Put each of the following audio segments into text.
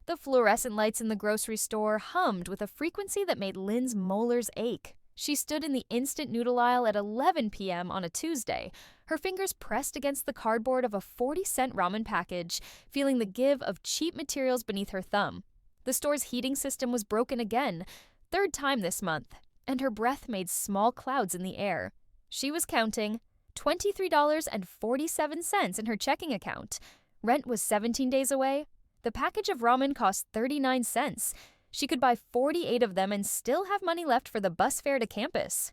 The fluorescent lights in the grocery store hummed with a frequency that made Lynn's molars ache. She stood in the instant noodle aisle at 11 p.m. on a Tuesday, her fingers pressed against the cardboard of a 40-cent ramen package, feeling the give of cheap materials beneath her thumb. The store's heating system was broken again, third time this month, and her breath made small clouds in the air. She was counting $23.47 in her checking account. Rent was 17 days away. The package of ramen cost 39 cents. She could buy 48 of them and still have money left for the bus fare to campus.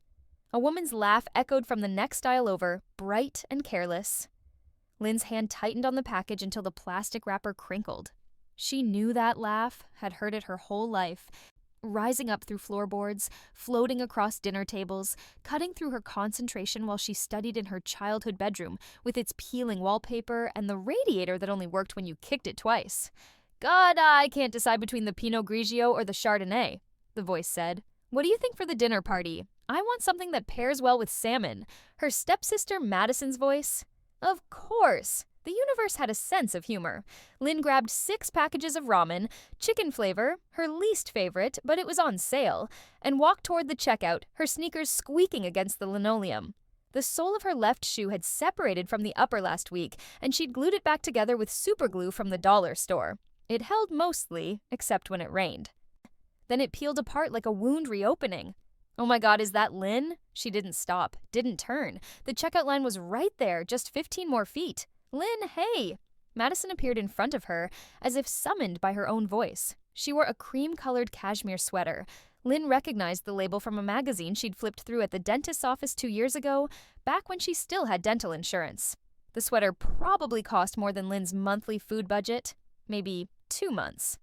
A woman's laugh echoed from the next aisle over, bright and careless. Lynn's hand tightened on the package until the plastic wrapper crinkled. She knew that laugh, had heard it her whole life, rising up through floorboards, floating across dinner tables, cutting through her concentration while she studied in her childhood bedroom with its peeling wallpaper and the radiator that only worked when you kicked it twice. "God, I can't decide between the Pinot Grigio or the Chardonnay," the voice said. "What do you think for the dinner party? I want something that pairs well with salmon." Her stepsister Madison's voice. Of course. The universe had a sense of humor. Lynn grabbed 6 packages of ramen, chicken flavor, her least favorite, but it was on sale, and walked toward the checkout, her sneakers squeaking against the linoleum. The sole of her left shoe had separated from the upper last week, and she'd glued it back together with superglue from the dollar store. It held mostly, except when it rained. Then it peeled apart like a wound reopening. Oh my God, is that Lynn? She didn't stop, didn't turn. The checkout line was right there, just 15 more feet. "Lynn, hey!" Madison appeared in front of her, as if summoned by her own voice. She wore a cream-colored cashmere sweater. Lynn recognized the label from a magazine she'd flipped through at the dentist's office 2 years ago, back when she still had dental insurance. The sweater probably cost more than Lynn's monthly food budget. Maybe 2 months.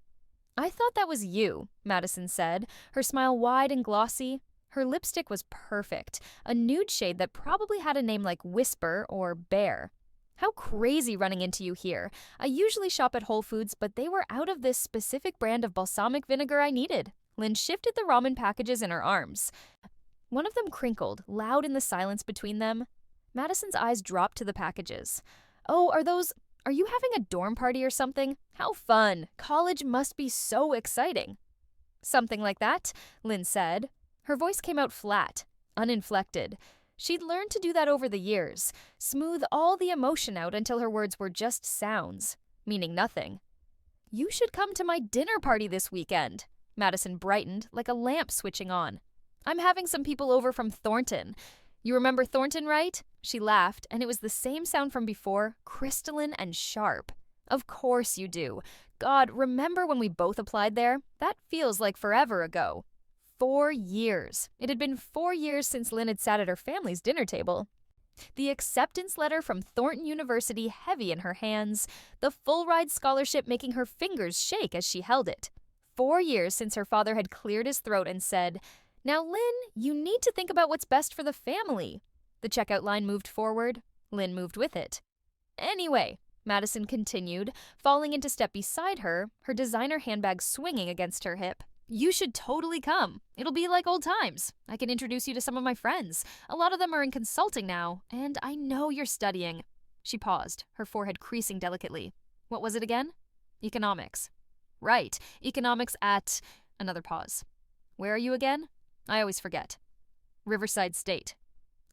"I thought that was you," Madison said, her smile wide and glossy. Her lipstick was perfect, a nude shade that probably had a name like Whisper or Bear. "How crazy running into you here. I usually shop at Whole Foods, but they were out of this specific brand of balsamic vinegar I needed." Lynn shifted the ramen packages in her arms. One of them crinkled, loud in the silence between them. Madison's eyes dropped to the packages. "Oh, are you having a dorm party or something? How fun. College must be so exciting." "Something like that," Lynn said. Her voice came out flat, uninflected. She'd learned to do that over the years, smooth all the emotion out until her words were just sounds, meaning nothing. "You should come to my dinner party this weekend." Madison brightened, like a lamp switching on. "I'm having some people over from Thornton. You remember Thornton, right?" She laughed, and it was the same sound from before, crystalline and sharp. "Of course you do. God, remember when we both applied there? That feels like forever ago." 4 years. It had been 4 years since Lynn had sat at her family's dinner table. The acceptance letter from Thornton University heavy in her hands, the full-ride scholarship making her fingers shake as she held it. 4 years since her father had cleared his throat and said, "Now, Lynn, you need to think about what's best for the family." The checkout line moved forward. Lynn moved with it. "Anyway," Madison continued, falling into step beside her, her designer handbag swinging against her hip, "you should totally come. It'll be like old times. I can introduce you to some of my friends. A lot of them are in consulting now, and I know you're studying." She paused, her forehead creasing delicately. "What was it again?" "Economics." "Right, economics at..." Another pause. "Where are you again?" "I always forget." "Riverside State."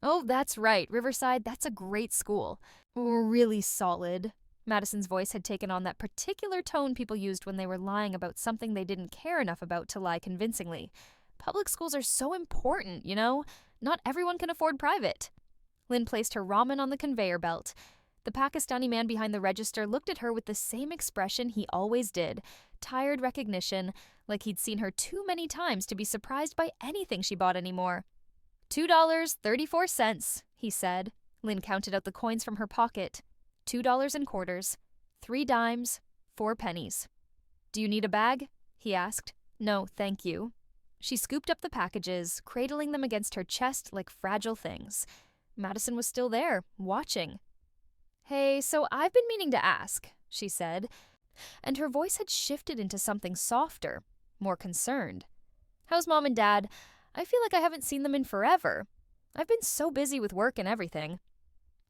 "Oh, that's right, Riverside, that's a great school." "Really solid." Madison's voice had taken on that particular tone people used when they were lying about something they didn't care enough about to lie convincingly. "Public schools are so important, you know? Not everyone can afford private." Lynn placed her ramen on the conveyor belt. The Pakistani man behind the register looked at her with the same expression he always did, tired recognition, like he'd seen her too many times to be surprised by anything she bought anymore. $2.34, he said. Lynn counted out the coins from her pocket. $2 in quarters, 3 dimes, 4 pennies. "Do you need a bag?" he asked. "No, thank you." She scooped up the packages, cradling them against her chest like fragile things. Madison was still there, watching. "Hey, so I've been meaning to ask," she said, and her voice had shifted into something softer, more concerned. "How's Mom and Dad? I feel like I haven't seen them in forever. I've been so busy with work and everything."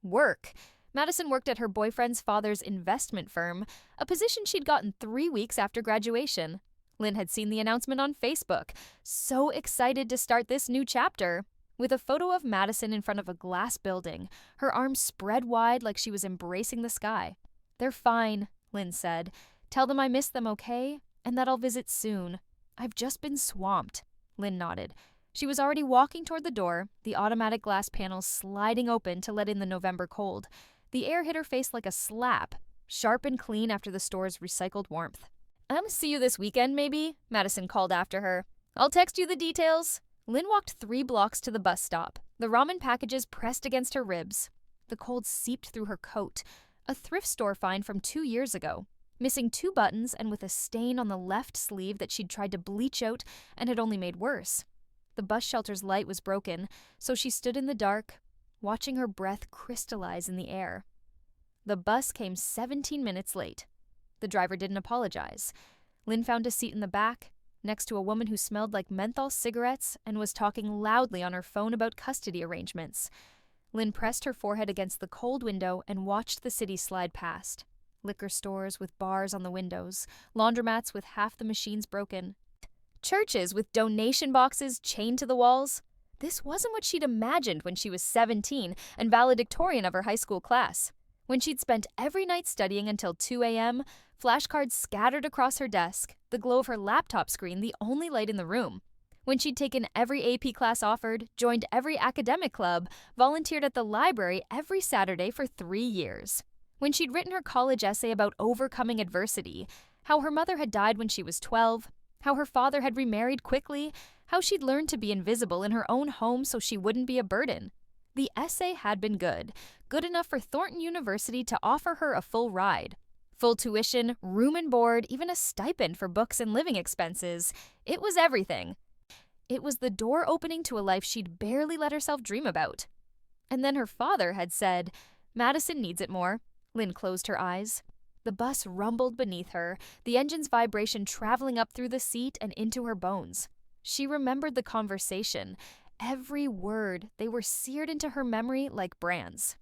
"Work?" Madison worked at her boyfriend's father's investment firm, a position she'd gotten 3 weeks after graduation. Lynn had seen the announcement on Facebook, so excited to start this new chapter. With a photo of Madison in front of a glass building, her arms spread wide like she was embracing the sky. "They're fine," Lynn said. "Tell them I miss them, okay? And that I'll visit soon. I've just been swamped." Lynn nodded. She was already walking toward the door, the automatic glass panels sliding open to let in the November cold. The air hit her face like a slap, sharp and clean after the store's recycled warmth. "I'll see you this weekend, maybe," Madison called after her. "I'll text you the details." Lynn walked 3 blocks to the bus stop, the ramen packages pressed against her ribs. The cold seeped through her coat, a thrift store find from 2 years ago, missing 2 buttons and with a stain on the left sleeve that she'd tried to bleach out and had only made worse. The bus shelter's light was broken, so she stood in the dark, watching her breath crystallize in the air. The bus came 17 minutes late. The driver didn't apologize. Lynn found a seat in the back, next to a woman who smelled like menthol cigarettes and was talking loudly on her phone about custody arrangements. Lynn pressed her forehead against the cold window and watched the city slide past. Liquor stores with bars on the windows, laundromats with half the machines broken, churches with donation boxes chained to the walls. This wasn't what she'd imagined when she was 17 and valedictorian of her high school class. When she'd spent every night studying until 2 a.m., flashcards scattered across her desk, the glow of her laptop screen the only light in the room. When she'd taken every AP class offered, joined every academic club, volunteered at the library every Saturday for 3 years. When she'd written her college essay about overcoming adversity, how her mother had died when she was 12, how her father had remarried quickly, how she'd learned to be invisible in her own home so she wouldn't be a burden. The essay had been good enough for Thornton University to offer her a full ride. Full tuition, room and board, even a stipend for books and living expenses. It was everything. It was the door opening to a life she'd barely let herself dream about. And then her father had said, "Madison needs it more." Lynn closed her eyes. The bus rumbled beneath her, the engine's vibration traveling up through the seat and into her bones. She remembered the conversation. Every word, they were seared into her memory like brands.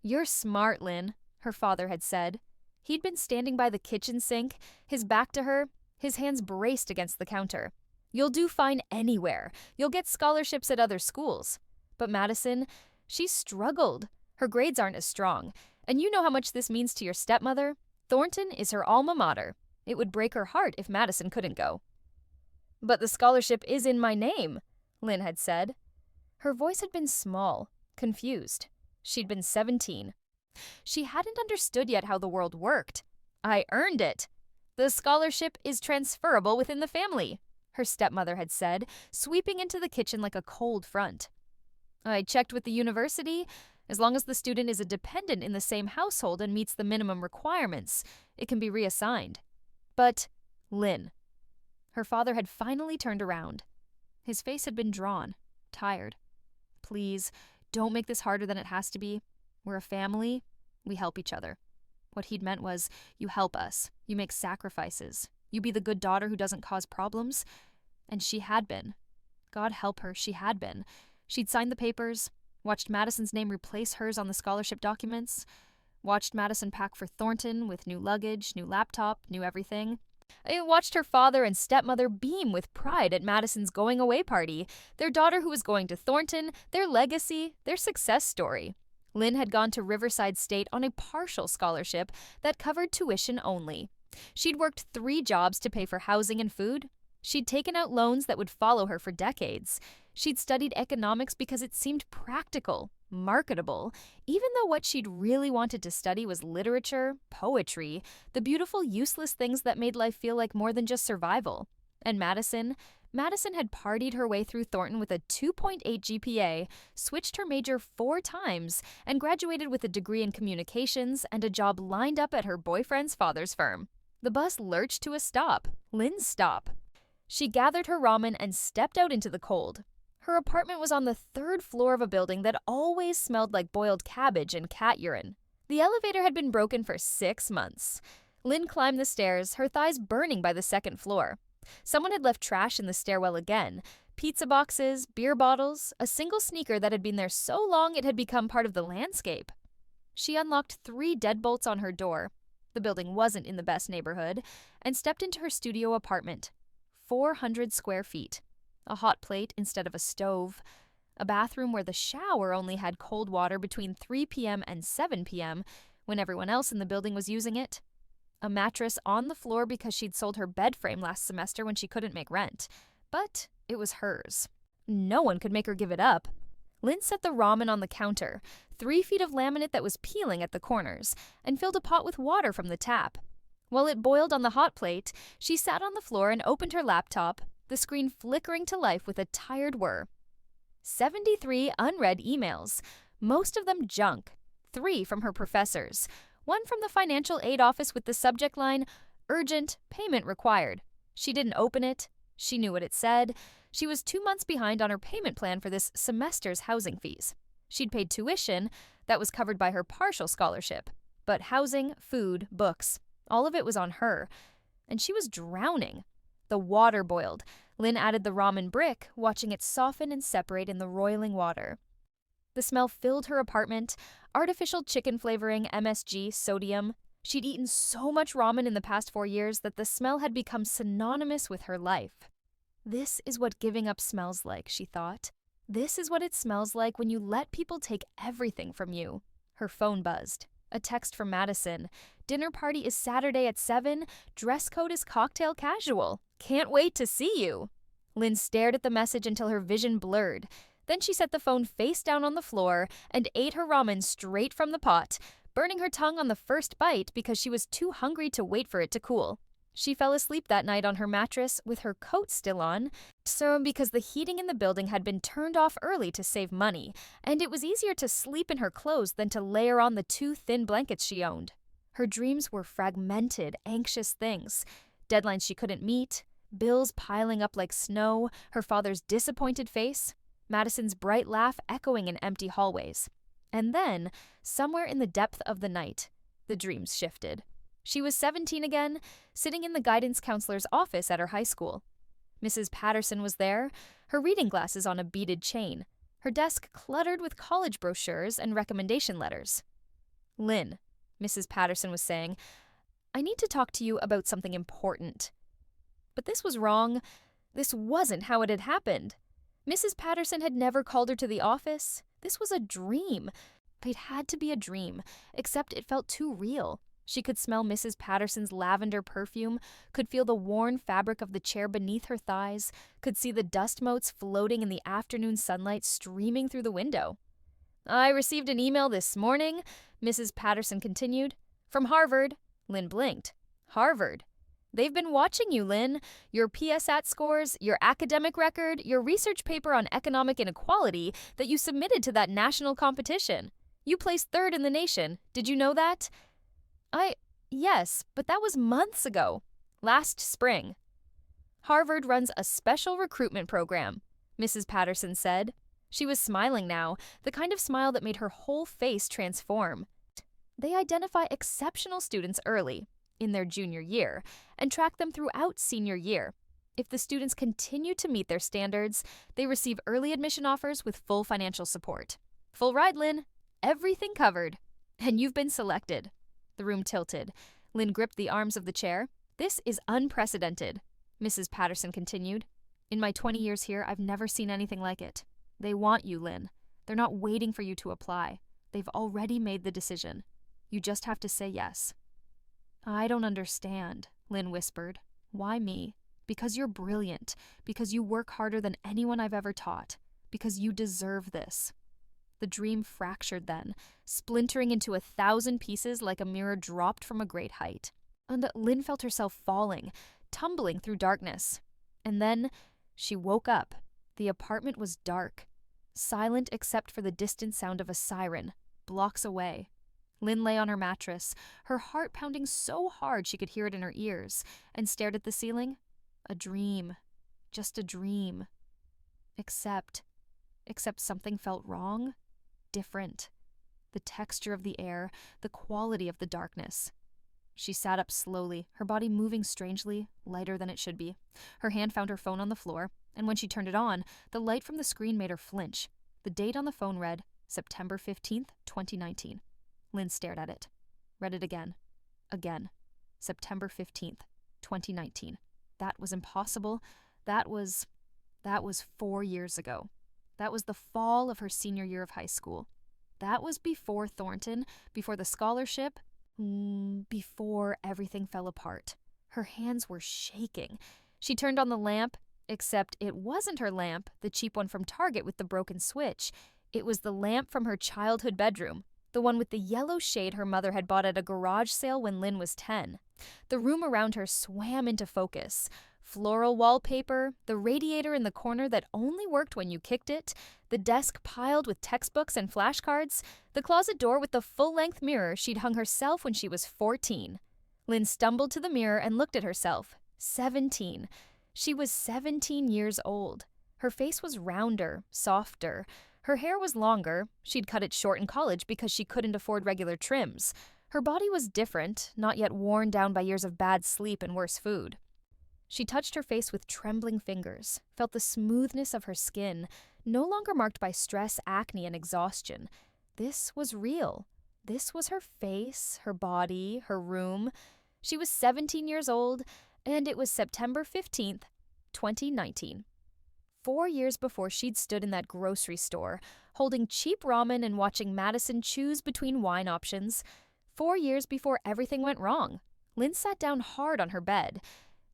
"You're smart, Lynn," her father had said. He'd been standing by the kitchen sink, his back to her, his hands braced against the counter. "You'll do fine anywhere. You'll get scholarships at other schools." But Madison, she struggled. Her grades aren't as strong. And you know how much this means to your stepmother. Thornton is her alma mater. It would break her heart if Madison couldn't go. "But the scholarship is in my name," Lynn had said. Her voice had been small, confused. She'd been 17. She hadn't understood yet how the world worked. "I earned it. The scholarship is transferable within the family," her stepmother had said, sweeping into the kitchen like a cold front. "I checked with the university. As long as the student is a dependent in the same household and meets the minimum requirements, it can be reassigned." But Lynn. Her father had finally turned around. His face had been drawn, tired. "Please, don't make this harder than it has to be. We're a family. We help each other." What he'd meant was, you help us. You make sacrifices. You be the good daughter who doesn't cause problems. And she had been. God help her, she had been. She'd signed the papers, watched Madison's name replace hers on the scholarship documents, watched Madison pack for Thornton with new luggage, new laptop, new everything. I watched her father and stepmother beam with pride at Madison's going-away party, their daughter who was going to Thornton, their legacy, their success story. Lynn had gone to Riverside State on a partial scholarship that covered tuition only. She'd worked 3 jobs to pay for housing and food. She'd taken out loans that would follow her for decades. She'd studied economics because it seemed practical, marketable, even though what she'd really wanted to study was literature, poetry, the beautiful, useless things that made life feel like more than just survival. And Madison had partied her way through Thornton with a 2.8 GPA, switched her major 4 times, and graduated with a degree in communications and a job lined up at her boyfriend's father's firm. The bus lurched to a stop, Lynn's stop. She gathered her ramen and stepped out into the cold. Her apartment was on the 3rd floor of a building that always smelled like boiled cabbage and cat urine. The elevator had been broken for 6 months. Lynn climbed the stairs, her thighs burning by the 2nd floor. Someone had left trash in the stairwell again. Pizza boxes, beer bottles, a single sneaker that had been there so long it had become part of the landscape. She unlocked 3 deadbolts on her door. The building wasn't in the best neighborhood, and stepped into her studio apartment. 400 square feet. A hot plate instead of a stove. A bathroom where the shower only had cold water between 3 p.m. and 7 p.m. when everyone else in the building was using it. A mattress on the floor because she'd sold her bed frame last semester when she couldn't make rent. But it was hers. No one could make her give it up. Lynn set the ramen on the counter, 3 feet of laminate that was peeling at the corners, and filled a pot with water from the tap. While it boiled on the hot plate, she sat on the floor and opened her laptop, the screen flickering to life with a tired whir. 73 unread emails, most of them junk. 3 from her professors. 1 from the financial aid office with the subject line, "Urgent, payment required." She didn't open it. She knew what it said. She was 2 months behind on her payment plan for this semester's housing fees. She'd paid tuition that was covered by her partial scholarship. But housing, food, books, all of it was on her. And she was drowning. The water boiled. Lynn added the ramen brick, watching it soften and separate in the roiling water. The smell filled her apartment. Artificial chicken flavoring, MSG, sodium. She'd eaten so much ramen in the past 4 years that the smell had become synonymous with her life. This is what giving up smells like, she thought. This is what it smells like when you let people take everything from you. Her phone buzzed. A text from Madison. "Dinner party is Saturday at 7. Dress code is cocktail casual. Can't wait to see you." Lynn stared at the message until her vision blurred. Then she set the phone face down on the floor and ate her ramen straight from the pot, burning her tongue on the first bite because she was too hungry to wait for it to cool. She fell asleep that night on her mattress with her coat still on, because the heating in the building had been turned off early to save money, and it was easier to sleep in her clothes than to layer on the 2 thin blankets she owned. Her dreams were fragmented, anxious things. Deadlines she couldn't meet, bills piling up like snow, her father's disappointed face, Madison's bright laugh echoing in empty hallways. And then, somewhere in the depth of the night, the dreams shifted. She was 17 again, sitting in the guidance counselor's office at her high school. Mrs. Patterson was there, her reading glasses on a beaded chain, her desk cluttered with college brochures and recommendation letters. "Lynn," Mrs. Patterson was saying, "I need to talk to you about something important." But this was wrong. This wasn't how it had happened. Mrs. Patterson had never called her to the office. This was a dream. It had to be a dream, except it felt too real. She could smell Mrs. Patterson's lavender perfume, could feel the worn fabric of the chair beneath her thighs, could see the dust motes floating in the afternoon sunlight streaming through the window. "I received an email this morning," Mrs. Patterson continued. "From Harvard." Lynn blinked. "Harvard. They've been watching you, Lynn. Your PSAT scores, your academic record, your research paper on economic inequality that you submitted to that national competition. You placed 3rd in the nation. Did you know that?" Yes, but that was months ago. Last spring. "Harvard runs a special recruitment program," Mrs. Patterson said. She was smiling now, the kind of smile that made her whole face transform. "They identify exceptional students early, in their junior year, and track them throughout senior year. If the students continue to meet their standards, they receive early admission offers with full financial support. Full ride, Lynn. Everything covered. And you've been selected." The room tilted. Lynn gripped the arms of the chair. "This is unprecedented," Mrs. Patterson continued. "In my 20 years here, I've never seen anything like it. They want you, Lynn. They're not waiting for you to apply. They've already made the decision. You just have to say yes." "I don't understand," Lynn whispered. "Why me? Because you're brilliant. Because you work harder than anyone I've ever taught. Because you deserve this." The dream fractured then, splintering into 1,000 pieces like a mirror dropped from a great height. And Lynn felt herself falling, tumbling through darkness. And then she woke up. The apartment was dark, silent except for the distant sound of a siren, blocks away. Lynn lay on her mattress, her heart pounding so hard she could hear it in her ears, and stared at the ceiling. A dream. Just a dream. Except something felt wrong. Different. The texture of the air, the quality of the darkness. She sat up slowly, her body moving strangely, lighter than it should be. Her hand found her phone on the floor, and when she turned it on, the light from the screen made her flinch. The date on the phone read September 15th, 2019. Lynn stared at it. Read it again. Again. September 15th, 2019. That was impossible. That was 4 years ago. That was the fall of her senior year of high school. That was before Thornton, before the scholarship, before everything fell apart. Her hands were shaking. She turned on the lamp, except it wasn't her lamp, the cheap one from Target with the broken switch. It was the lamp from her childhood bedroom, the one with the yellow shade her mother had bought at a garage sale when Lynn was 10. The room around her swam into focus. Floral wallpaper, the radiator in the corner that only worked when you kicked it, the desk piled with textbooks and flashcards, the closet door with the full-length mirror she'd hung herself when she was 14. Lynn stumbled to the mirror and looked at herself. 17. She was 17 years old. Her face was rounder, softer. Her hair was longer. She'd cut it short in college because she couldn't afford regular trims. Her body was different, not yet worn down by years of bad sleep and worse food. She touched her face with trembling fingers, felt the smoothness of her skin, no longer marked by stress, acne, and exhaustion. This was real. This was her face, her body, her room. She was 17 years old, and it was September 15th, 2019. 4 years before she'd stood in that grocery store, holding cheap ramen and watching Madison choose between wine options. 4 years before everything went wrong. Lynn sat down hard on her bed.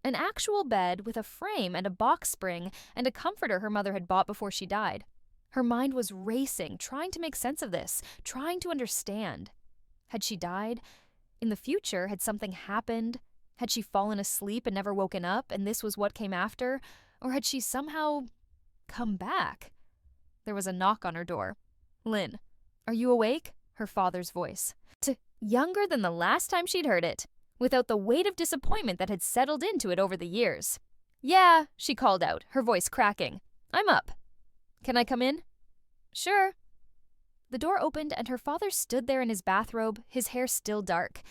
An actual bed with a frame and a box spring and a comforter her mother had bought before she died. Her mind was racing, trying to make sense of this, trying to understand. Had she died? In the future, had something happened? Had she fallen asleep and never woken up, and this was what came after? Or had she somehow come back? There was a knock on her door. "Lynn, are you awake?" Her father's voice. Younger than the last time she'd heard it, without the weight of disappointment that had settled into it over the years. "Yeah," she called out, her voice cracking. "I'm up. Can I come in?" "Sure." The door opened and her father stood there in his bathrobe, his hair still dark.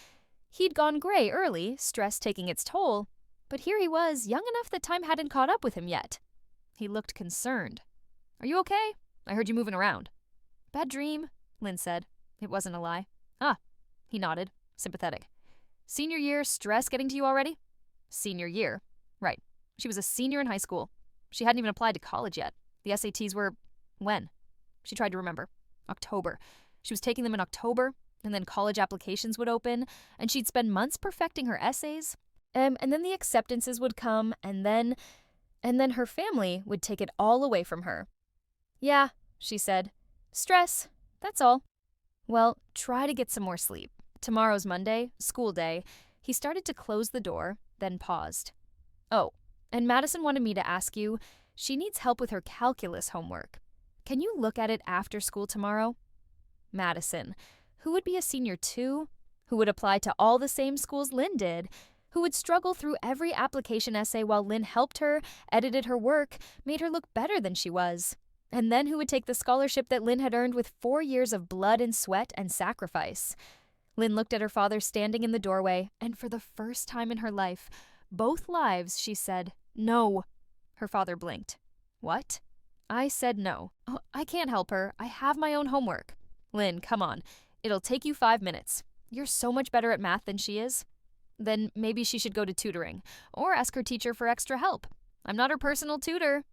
He'd gone gray early, stress taking its toll, but here he was, young enough that time hadn't caught up with him yet. He looked concerned. "Are you okay? I heard you moving around." "Bad dream," Lynn said. It wasn't a lie. "Ah." He nodded, sympathetic. "Senior year, stress getting to you already?" Senior year. Right. She was a senior in high school. She hadn't even applied to college yet. The SATs were... when? She tried to remember. October. She was taking them in October, and then college applications would open, and she'd spend months perfecting her essays. And then the acceptances would come, and then her family would take it all away from her. "Yeah," she said. "Stress. That's all." "Well, try to get some more sleep. Tomorrow's Monday, school day." He started to close the door, then paused. "Oh, and Madison wanted me to ask you, she needs help with her calculus homework. Can you look at it after school tomorrow?" Madison, who would be a senior too, who would apply to all the same schools Lynn did, who would struggle through every application essay while Lynn helped her, edited her work, made her look better than she was, and then who would take the scholarship that Lynn had earned with 4 years of blood and sweat and sacrifice. Lynn looked at her father standing in the doorway, and for the first time in her life, both lives, she said, "No." Her father blinked. "What?" "I said no. Oh, I can't help her. I have my own homework." "Lynn, come on. It'll take you 5 minutes. You're so much better at math than she is." "Then maybe she should go to tutoring, or ask her teacher for extra help." "I'm not her personal tutor."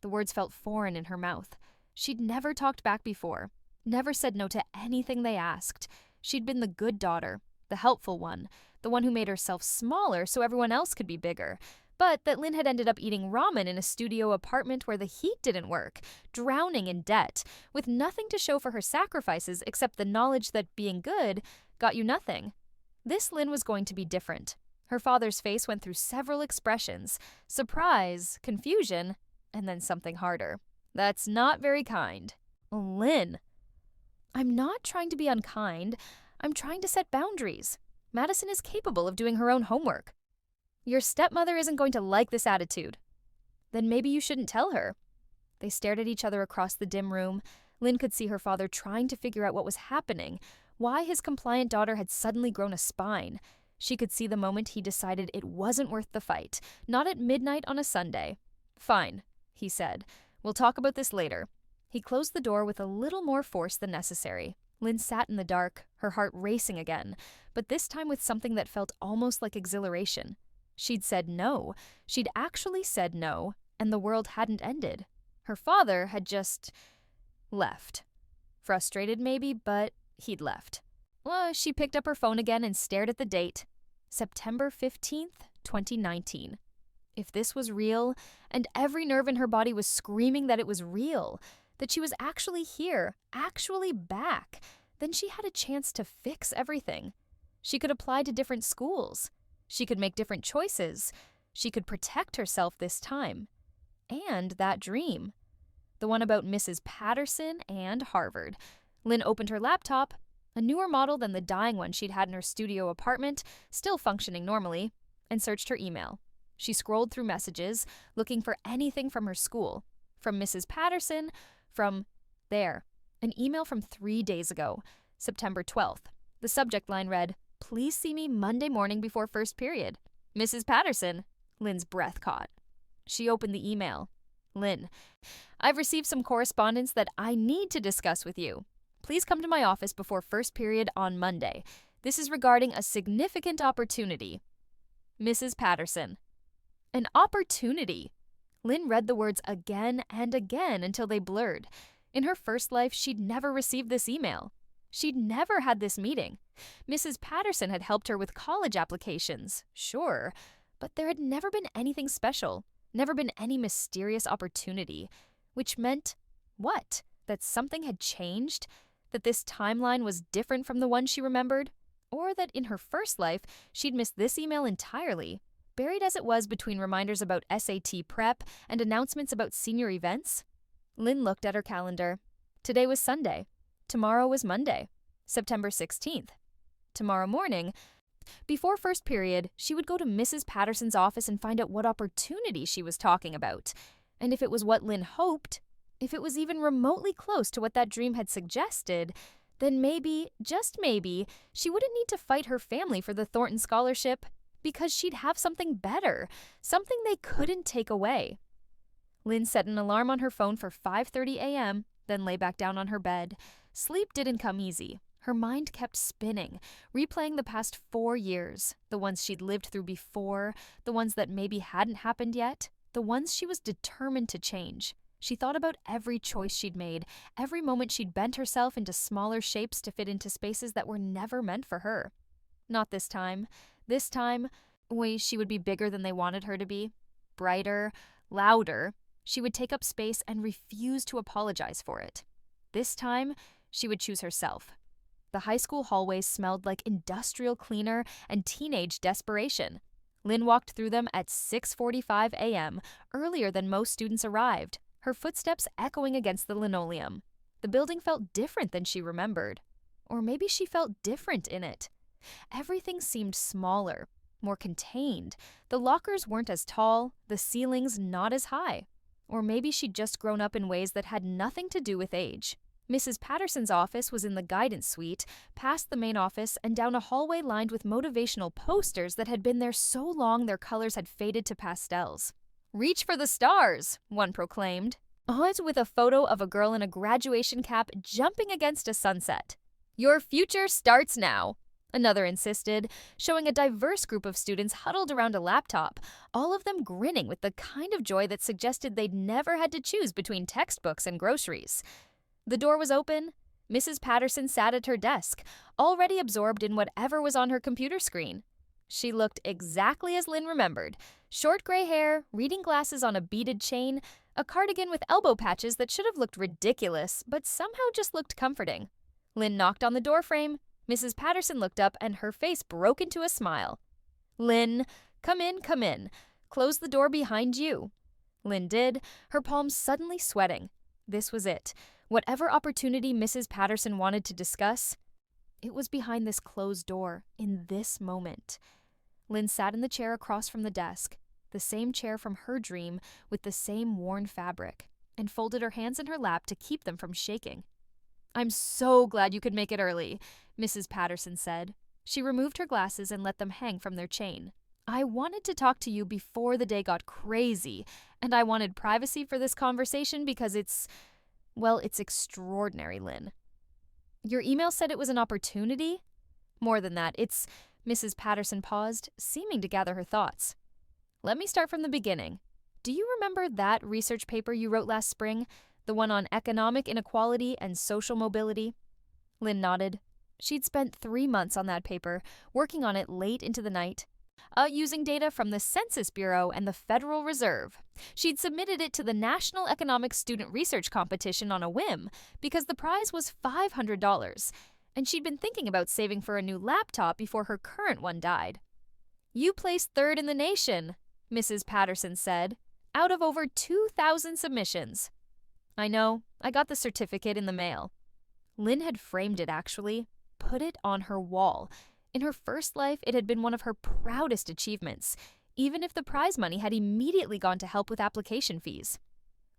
The words felt foreign in her mouth. She'd never talked back before, never said no to anything they asked. She'd been the good daughter, the helpful one, the one who made herself smaller so everyone else could be bigger. But that Lynn had ended up eating ramen in a studio apartment where the heat didn't work, drowning in debt, with nothing to show for her sacrifices except the knowledge that being good got you nothing. This Lynn was going to be different. Her father's face went through several expressions: surprise, confusion, and then something harder. "That's not very kind." "Lynn." "I'm not trying to be unkind. I'm trying to set boundaries. Madison is capable of doing her own homework." "Your stepmother isn't going to like this attitude." "Then maybe you shouldn't tell her." They stared at each other across the dim room. Lynn could see her father trying to figure out what was happening, why his compliant daughter had suddenly grown a spine. She could see the moment he decided it wasn't worth the fight, not at midnight on a Sunday. "Fine," he said. "We'll talk about this later." He closed the door with a little more force than necessary. Lynn sat in the dark, her heart racing again, but this time with something that felt almost like exhilaration. She'd said no. She'd actually said no, and the world hadn't ended. Her father had just left. Frustrated maybe, but he'd left. Well, she picked up her phone again and stared at the date. September 15th, 2019. If this was real, and every nerve in her body was screaming that it was real, that she was actually here, actually back, then she had a chance to fix everything. She could apply to different schools. She could make different choices. She could protect herself this time. And that dream. The one about Mrs. Patterson and Harvard. Lynn opened her laptop, a newer model than the dying one she'd had in her studio apartment, still functioning normally, and searched her email. She scrolled through messages, looking for anything from her school. From Mrs. Patterson, from there. An email from 3 days ago, September 12th. The subject line read, "Please see me Monday morning before first period. Mrs. Patterson." Lynn's breath caught. She opened the email. "Lynn, I've received some correspondence that I need to discuss with you. Please come to my office before first period on Monday. This is regarding a significant opportunity. Mrs. Patterson." An opportunity. Lynn read the words again and again until they blurred. In her first life, she'd never received this email. She'd never had this meeting. Mrs. Patterson had helped her with college applications, sure, but there had never been anything special, never been any mysterious opportunity, which meant what? That something had changed? That this timeline was different from the one she remembered? Or that in her first life, she'd missed this email entirely, buried as it was between reminders about SAT prep and announcements about senior events? Lynn looked at her calendar. Today was Sunday. Tomorrow was Monday, September 16th. Tomorrow morning, before first period, she would go to Mrs. Patterson's office and find out what opportunity she was talking about. And if it was what Lynn hoped, if it was even remotely close to what that dream had suggested, then maybe, just maybe, she wouldn't need to fight her family for the Thornton Scholarship because she'd have something better, something they couldn't take away. Lynn set an alarm on her phone for 5:30 a.m., then lay back down on her bed. Sleep didn't come easy. Her mind kept spinning, replaying the past 4 years, the ones she'd lived through before, the ones that maybe hadn't happened yet, the ones she was determined to change. She thought about every choice she'd made, every moment she'd bent herself into smaller shapes to fit into spaces that were never meant for her. Not this time. This time, she would be bigger than they wanted her to be. Brighter, louder. She would take up space and refuse to apologize for it. This time, she would choose herself. The high school hallways smelled like industrial cleaner and teenage desperation. Lynn walked through them at 6:45 a.m., earlier than most students arrived, her footsteps echoing against the linoleum. The building felt different than she remembered. Or maybe she felt different in it. Everything seemed smaller, more contained. The lockers weren't as tall, the ceilings not as high. Or maybe she'd just grown up in ways that had nothing to do with age. Mrs. Patterson's office was in the guidance suite, past the main office and down a hallway lined with motivational posters that had been there so long their colors had faded to pastels. "Reach for the stars," one proclaimed, odds with a photo of a girl in a graduation cap jumping against a sunset. "Your future starts now," another insisted, showing a diverse group of students huddled around a laptop, all of them grinning with the kind of joy that suggested they'd never had to choose between textbooks and groceries. The door was open. Mrs. Patterson sat at her desk, already absorbed in whatever was on her computer screen. She looked exactly as Lynn remembered. Short gray hair, reading glasses on a beaded chain, a cardigan with elbow patches that should have looked ridiculous, but somehow just looked comforting. Lynn knocked on the doorframe. Mrs. Patterson looked up and her face broke into a smile. "Lynn, come in, come in. Close the door behind you." Lynn did, her palms suddenly sweating. This was it. Whatever opportunity Mrs. Patterson wanted to discuss, it was behind this closed door, in this moment. Lynn sat in the chair across from the desk, the same chair from her dream with the same worn fabric, and folded her hands in her lap to keep them from shaking. "I'm so glad you could make it early," Mrs. Patterson said. She removed her glasses and let them hang from their chain. "I wanted to talk to you before the day got crazy, and I wanted privacy for this conversation because it's extraordinary, Lynn." Your email said it was an opportunity? More than that, it's... Mrs. Patterson paused, seeming to gather her thoughts. Let me start from the beginning. Do you remember that research paper you wrote last spring? The one on economic inequality and social mobility? Lynn nodded. She'd spent 3 months on that paper, working on it late into the night. Using data from the Census Bureau and the Federal Reserve. She'd submitted it to the National Economic Student Research Competition on a whim because the prize was $500, and she'd been thinking about saving for a new laptop before her current one died. You placed 3rd in the nation, Mrs. Patterson said, out of over 2,000 submissions. I know, I got the certificate in the mail. Lynn had framed it, actually, put it on her wall. In her first life, it had been one of her proudest achievements, even if the prize money had immediately gone to help with application fees.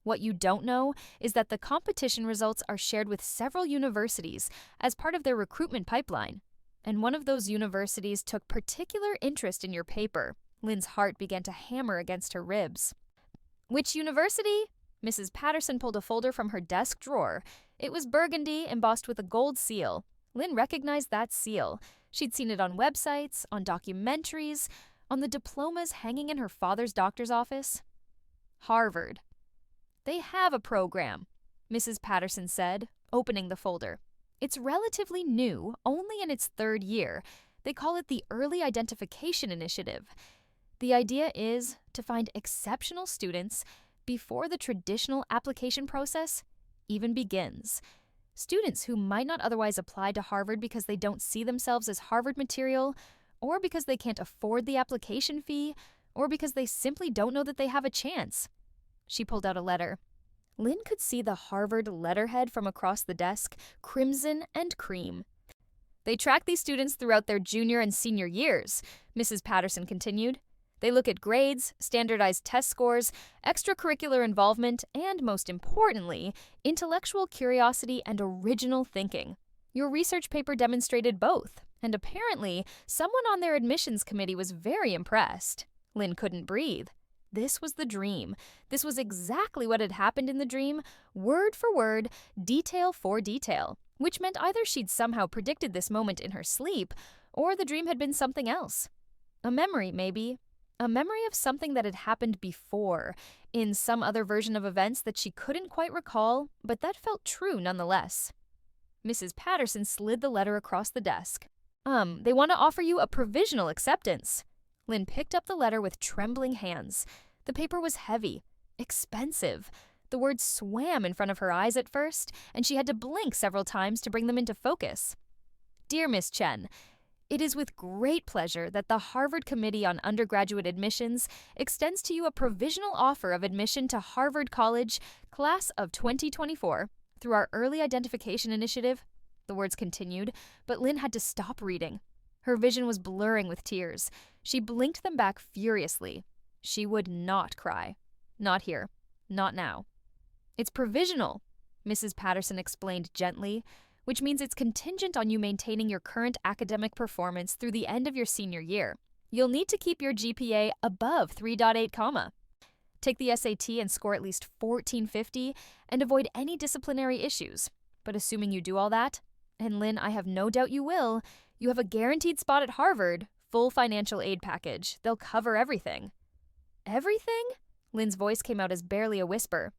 What you don't know is that the competition results are shared with several universities as part of their recruitment pipeline. And one of those universities took particular interest in your paper. Lynn's heart began to hammer against her ribs. Which university? Mrs. Patterson pulled a folder from her desk drawer. It was burgundy, embossed with a gold seal. Lynn recognized that seal. She'd seen it on websites, on documentaries, on the diplomas hanging in her father's doctor's office. Harvard. They have a program, Mrs. Patterson said, opening the folder. It's relatively new, only in its 3rd year. They call it the Early Identification Initiative. The idea is to find exceptional students before the traditional application process even begins. Students who might not otherwise apply to Harvard because they don't see themselves as Harvard material, or because they can't afford the application fee, or because they simply don't know that they have a chance. She pulled out a letter. Lynn could see the Harvard letterhead from across the desk, crimson and cream. They track these students throughout their junior and senior years, Mrs. Patterson continued. They look at grades, standardized test scores, extracurricular involvement, and most importantly, intellectual curiosity and original thinking. Your research paper demonstrated both, and apparently, someone on their admissions committee was very impressed. Lynn couldn't breathe. This was the dream. This was exactly what had happened in the dream, word for word, detail for detail, which meant either she'd somehow predicted this moment in her sleep, or the dream had been something else. A memory, maybe. A memory of something that had happened before, in some other version of events that she couldn't quite recall, but that felt true nonetheless. Mrs. Patterson slid the letter across the desk. They want to offer you a provisional acceptance. Lynn picked up the letter with trembling hands. The paper was heavy, expensive. The words swam in front of her eyes at first, and she had to blink several times to bring them into focus. Dear Miss Chen, it is with great pleasure that the Harvard Committee on Undergraduate Admissions extends to you a provisional offer of admission to Harvard College, class of 2024, through our Early Identification Initiative. The words continued, but Lynn had to stop reading. Her vision was blurring with tears. She blinked them back furiously. She would not cry. Not here. Not now. It's provisional, Mrs. Patterson explained gently, which means it's contingent on you maintaining your current academic performance through the end of your senior year. You'll need to keep your GPA above 3.8, Take the SAT and score at least 1450 and avoid any disciplinary issues. But assuming you do all that, and Lynn, I have no doubt you will, you have a guaranteed spot at Harvard, full financial aid package. They'll cover everything. Everything? Lynn's voice came out as barely a whisper.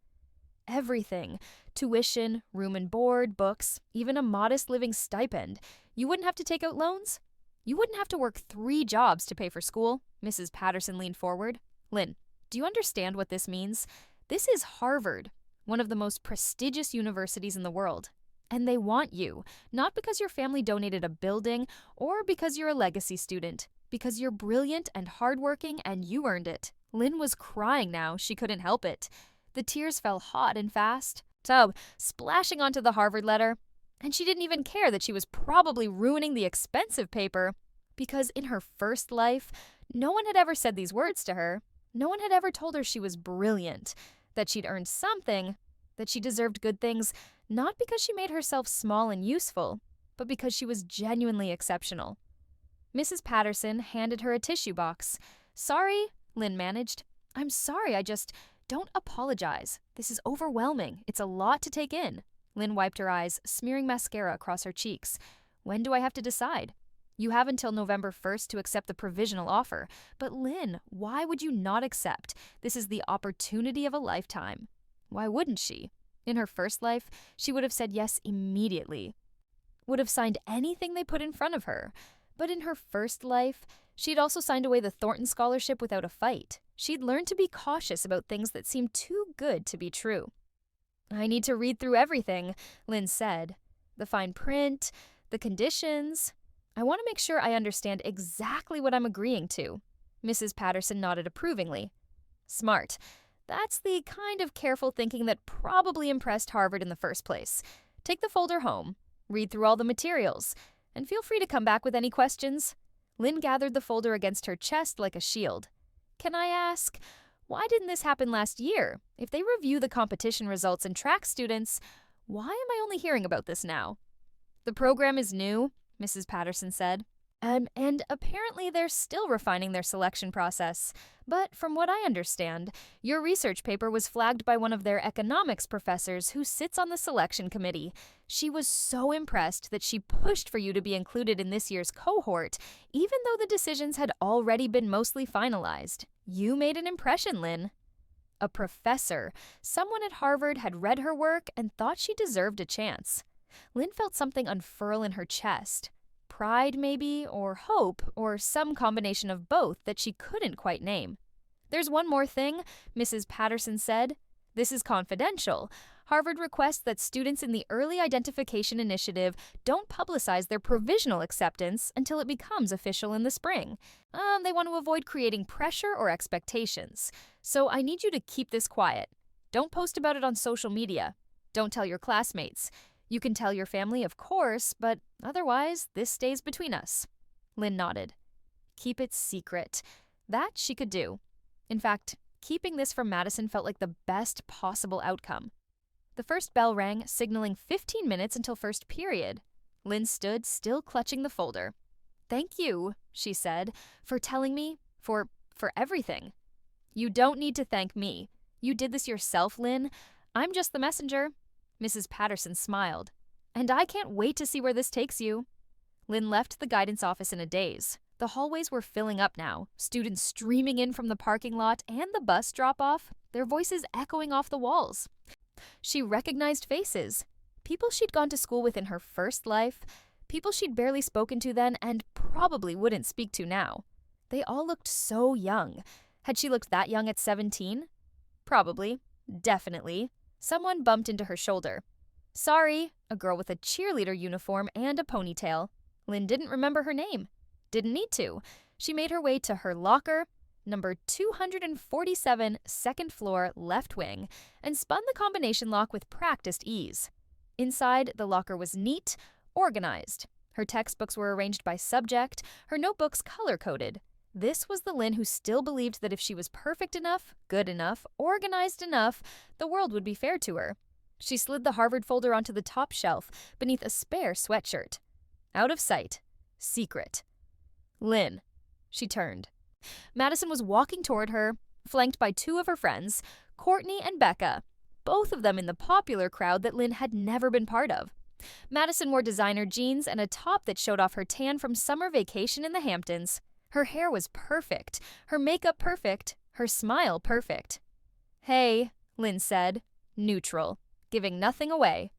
Everything. Tuition, room and board, books, even a modest living stipend. You wouldn't have to take out loans? You wouldn't have to work 3 jobs to pay for school. Mrs. Patterson leaned forward. Lynn, do you understand what this means? This is Harvard, one of the most prestigious universities in the world. And they want you, not because your family donated a building or because you're a legacy student, because you're brilliant and hardworking and you earned it. Lynn was crying now. She couldn't help it. The tears fell hot and fast, splashing onto the Harvard letter. And she didn't even care that she was probably ruining the expensive paper, because in her first life, no one had ever said these words to her. No one had ever told her she was brilliant, that she'd earned something, that she deserved good things, not because she made herself small and useful, but because she was genuinely exceptional. Mrs. Patterson handed her a tissue box. Sorry, Lynn managed. I'm sorry, don't apologize. This is overwhelming. It's a lot to take in. Lynn wiped her eyes, smearing mascara across her cheeks. When do I have to decide? You have until November 1st to accept the provisional offer. But Lynn, why would you not accept? This is the opportunity of a lifetime. Why wouldn't she? In her first life, she would have said yes immediately. Would have signed anything they put in front of her. But in her first life, she'd also signed away the Thornton Scholarship without a fight. She'd learned to be cautious about things that seemed too good to be true. I need to read through everything, Lynn said. The fine print, the conditions. I want to make sure I understand exactly what I'm agreeing to. Mrs. Patterson nodded approvingly. Smart. That's the kind of careful thinking that probably impressed Harvard in the first place. Take the folder home, read through all the materials, and feel free to come back with any questions. Lynn gathered the folder against her chest like a shield. Can I ask, why didn't this happen last year? If they review the competition results and track students, why am I only hearing about this now? The program is new, Mrs. Patterson said. And apparently they're still refining their selection process. But from what I understand, your research paper was flagged by one of their economics professors who sits on the selection committee. She was so impressed that she pushed for you to be included in this year's cohort, even though the decisions had already been mostly finalized. You made an impression, Lynn. A professor, someone at Harvard, had read her work and thought she deserved a chance. Lynn felt something unfurl in her chest. Pride, maybe, or hope, or some combination of both that she couldn't quite name. There's one more thing, Mrs. Patterson said. This is confidential. Harvard requests that students in the Early Identification Initiative don't publicize their provisional acceptance until it becomes official in the spring. They want to avoid creating pressure or expectations. So I need you to keep this quiet. Don't post about it on social media. Don't tell your classmates. You can tell your family, of course, but otherwise, this stays between us. Lynn nodded. Keep it secret. That she could do. In fact, keeping this from Madison felt like the best possible outcome. The first bell rang, signaling 15 minutes until first period. Lynn stood, still clutching the folder. Thank you, she said, for telling me, for everything. You don't need to thank me. You did this yourself, Lynn. I'm just the messenger. Mrs. Patterson smiled. And I can't wait to see where this takes you. Lynn left the guidance office in a daze. The hallways were filling up now, students streaming in from the parking lot and the bus drop-off, their voices echoing off the walls. She recognized faces. People she'd gone to school with in her first life, people she'd barely spoken to then and probably wouldn't speak to now. They all looked so young. Had she looked that young at 17? Probably. Definitely. Someone bumped into her shoulder. Sorry, a girl with a cheerleader uniform and a ponytail. Lynn didn't remember her name. Didn't need to. She made her way to her locker, number 247, second floor, left wing, and spun the combination lock with practiced ease. Inside, the locker was neat, organized. Her textbooks were arranged by subject, her notebooks color-coded. This was the Lynn who still believed that if she was perfect enough, good enough, organized enough, the world would be fair to her. She slid the Harvard folder onto the top shelf, beneath a spare sweatshirt. Out of sight. Secret. Lynn. She turned. Madison was walking toward her, flanked by two of her friends, Courtney and Becca, both of them in the popular crowd that Lynn had never been part of. Madison wore designer jeans and a top that showed off her tan from summer vacation in the Hamptons. Her hair was perfect, her makeup perfect, her smile perfect. Hey, Lynn said, neutral, giving nothing away.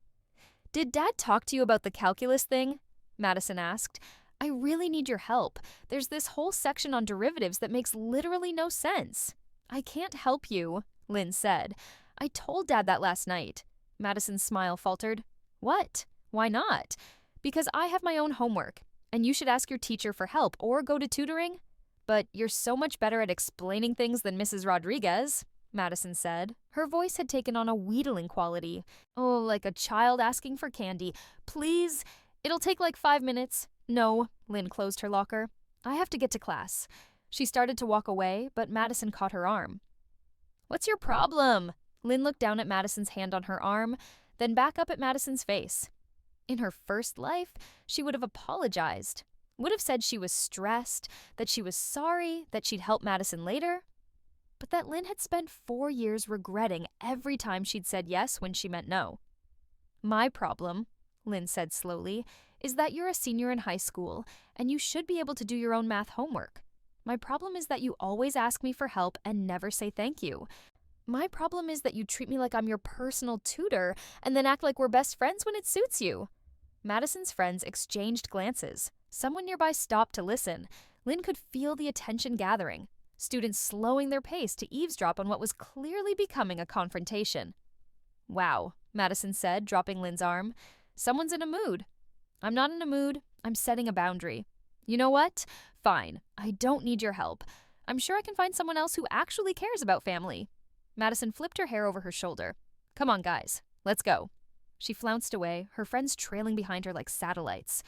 Did Dad talk to you about the calculus thing? Madison asked. I really need your help. There's this whole section on derivatives that makes literally no sense. I can't help you, Lynn said. I told Dad that last night. Madison's smile faltered. What? Why not? Because I have my own homework. And you should ask your teacher for help or go to tutoring. But you're so much better at explaining things than Mrs. Rodriguez, Madison said. Her voice had taken on a wheedling quality. Oh, like a child asking for candy. Please, it'll take like 5 minutes. No, Lynn closed her locker. I have to get to class. She started to walk away, but Madison caught her arm. What's your problem? Lynn looked down at Madison's hand on her arm, then back up at Madison's face. In her first life, she would have apologized, would have said she was stressed, that she was sorry, that she'd help Madison later. But that Lynn had spent 4 years regretting every time she'd said yes when she meant no. My problem, Lynn said slowly, is that you're a senior in high school and you should be able to do your own math homework. My problem is that you always ask me for help and never say thank you. My problem is that you treat me like I'm your personal tutor and then act like we're best friends when it suits you. Madison's friends exchanged glances. Someone nearby stopped to listen. Lynn could feel the attention gathering, students slowing their pace to eavesdrop on what was clearly becoming a confrontation. Wow, Madison said, dropping Lynn's arm. Someone's in a mood. I'm not in a mood. I'm setting a boundary. You know what? Fine. I don't need your help. I'm sure I can find someone else who actually cares about family. Madison flipped her hair over her shoulder. Come on, guys. Let's go. She flounced away, her friends trailing behind her like satellites.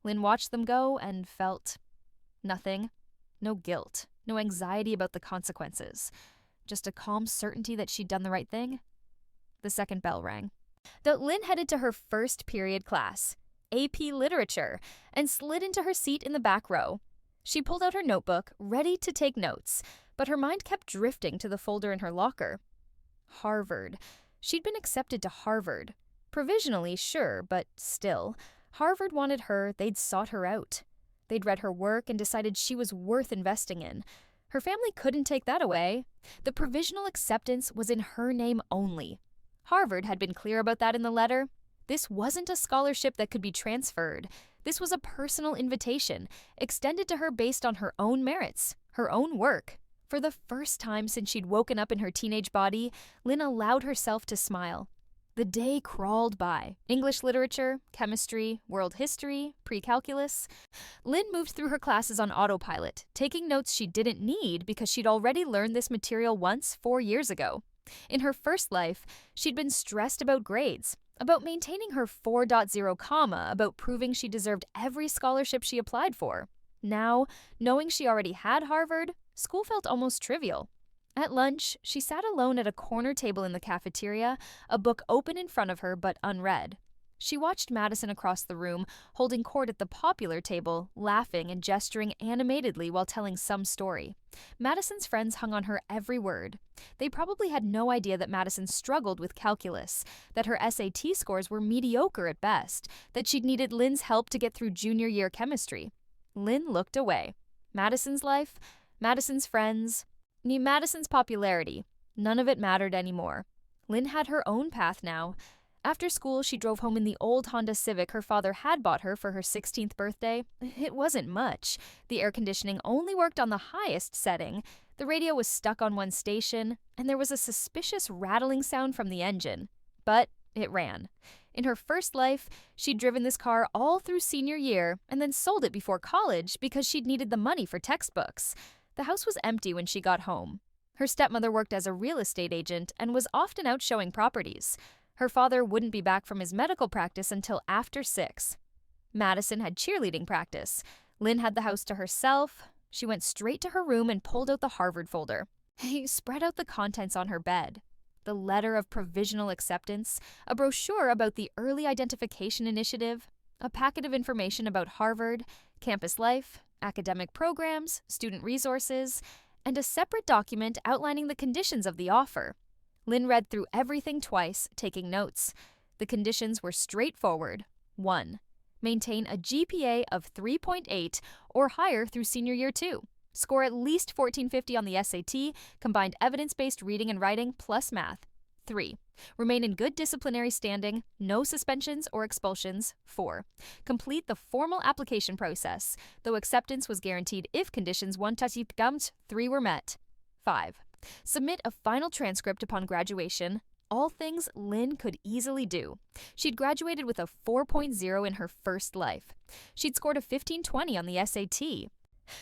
Lynn watched them go and felt nothing. No guilt, no anxiety about the consequences. Just a calm certainty that she'd done the right thing. The second bell rang. Lynn headed to her first period class, AP Literature, and slid into her seat in the back row. She pulled out her notebook, ready to take notes, but her mind kept drifting to the folder in her locker. Harvard. She'd been accepted to Harvard. Provisionally, sure, but still. Harvard wanted her, they'd sought her out. They'd read her work and decided she was worth investing in. Her family couldn't take that away. The provisional acceptance was in her name only. Harvard had been clear about that in the letter. This wasn't a scholarship that could be transferred. This was a personal invitation, extended to her based on her own merits, her own work. For the first time since she'd woken up in her teenage body, Lynn allowed herself to smile. The day crawled by. English literature, chemistry, world history, pre-calculus. Lynn moved through her classes on autopilot, taking notes she didn't need because she'd already learned this material once 4 years ago. In her first life, she'd been stressed about grades, about maintaining her 4.0 comma, about proving she deserved every scholarship she applied for. Now, knowing she already had Harvard, school felt almost trivial. At lunch, she sat alone at a corner table in the cafeteria, a book open in front of her but unread. She watched Madison across the room, holding court at the popular table, laughing and gesturing animatedly while telling some story. Madison's friends hung on her every word. They probably had no idea that Madison struggled with calculus, that her SAT scores were mediocre at best, that she'd needed Lynn's help to get through junior year chemistry. Lynn looked away. Madison's life, Madison's friends, Madison's popularity. None of it mattered anymore. Lynn had her own path now. After school, she drove home in the old Honda Civic her father had bought her for her 16th birthday. It wasn't much. The air conditioning only worked on the highest setting. The radio was stuck on one station, and there was a suspicious rattling sound from the engine. But it ran. In her first life, she'd driven this car all through senior year and then sold it before college because she'd needed the money for textbooks. The house was empty when she got home. Her stepmother worked as a real estate agent and was often out showing properties. Her father wouldn't be back from his medical practice until after 6. Madison had cheerleading practice. Lynn had the house to herself. She went straight to her room and pulled out the Harvard folder. He spread out the contents on her bed. The letter of provisional acceptance, a brochure about the Early Identification Initiative, a packet of information about Harvard, campus life, academic programs, student resources, and a separate document outlining the conditions of the offer. Lynn read through everything twice, taking notes. The conditions were straightforward. 1. Maintain a GPA of 3.8 or higher through senior year 2. Score at least 1450 on the SAT, combined evidence-based reading and writing plus math. 3. Remain in good disciplinary standing, no suspensions or expulsions. 4. Complete the formal application process, though acceptance was guaranteed if conditions 1 to 3 were met. 5. Submit a final transcript upon graduation, all things Lynn could easily do. She'd graduated with a 4.0 in her first life. She'd scored a 1520 on the SAT.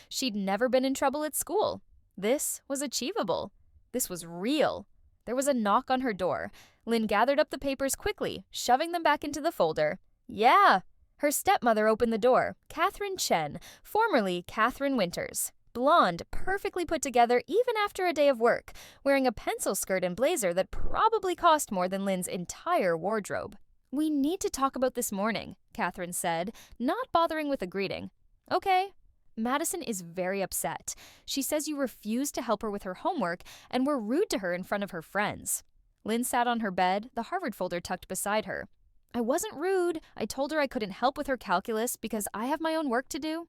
She'd never been in trouble at school. This was achievable. This was real. There was a knock on her door. Lynn gathered up the papers quickly, shoving them back into the folder. Yeah! Her stepmother opened the door, Catherine Chen, formerly Catherine Winters. Blonde, perfectly put together even after a day of work, wearing a pencil skirt and blazer that probably cost more than Lynn's entire wardrobe. We need to talk about this morning, Catherine said, not bothering with a greeting. Okay. Madison is very upset. She says you refused to help her with her homework and were rude to her in front of her friends. Lynn sat on her bed, the Harvard folder tucked beside her. I wasn't rude. I told her I couldn't help with her calculus because I have my own work to do.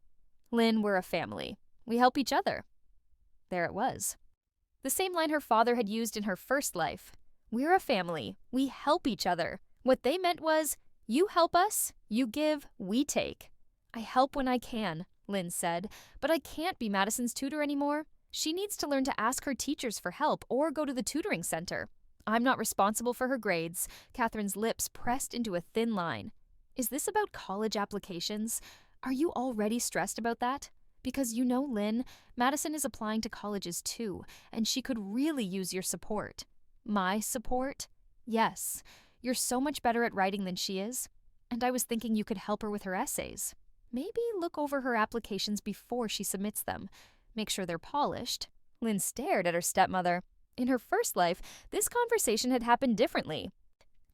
Lynn, we're a family. We help each other. There it was. The same line her father had used in her first life. We're a family. We help each other. What they meant was, you help us, you give, we take. I help when I can, Lynn said, but I can't be Madison's tutor anymore. She needs to learn to ask her teachers for help or go to the tutoring center. I'm not responsible for her grades. Catherine's lips pressed into a thin line. Is this about college applications? Are you already stressed about that? Because you know, Lynn, Madison is applying to colleges too, and she could really use your support. My support? Yes. You're so much better at writing than she is. And I was thinking you could help her with her essays. Maybe look over her applications before she submits them. Make sure they're polished. Lynn stared at her stepmother. In her first life, this conversation had happened differently.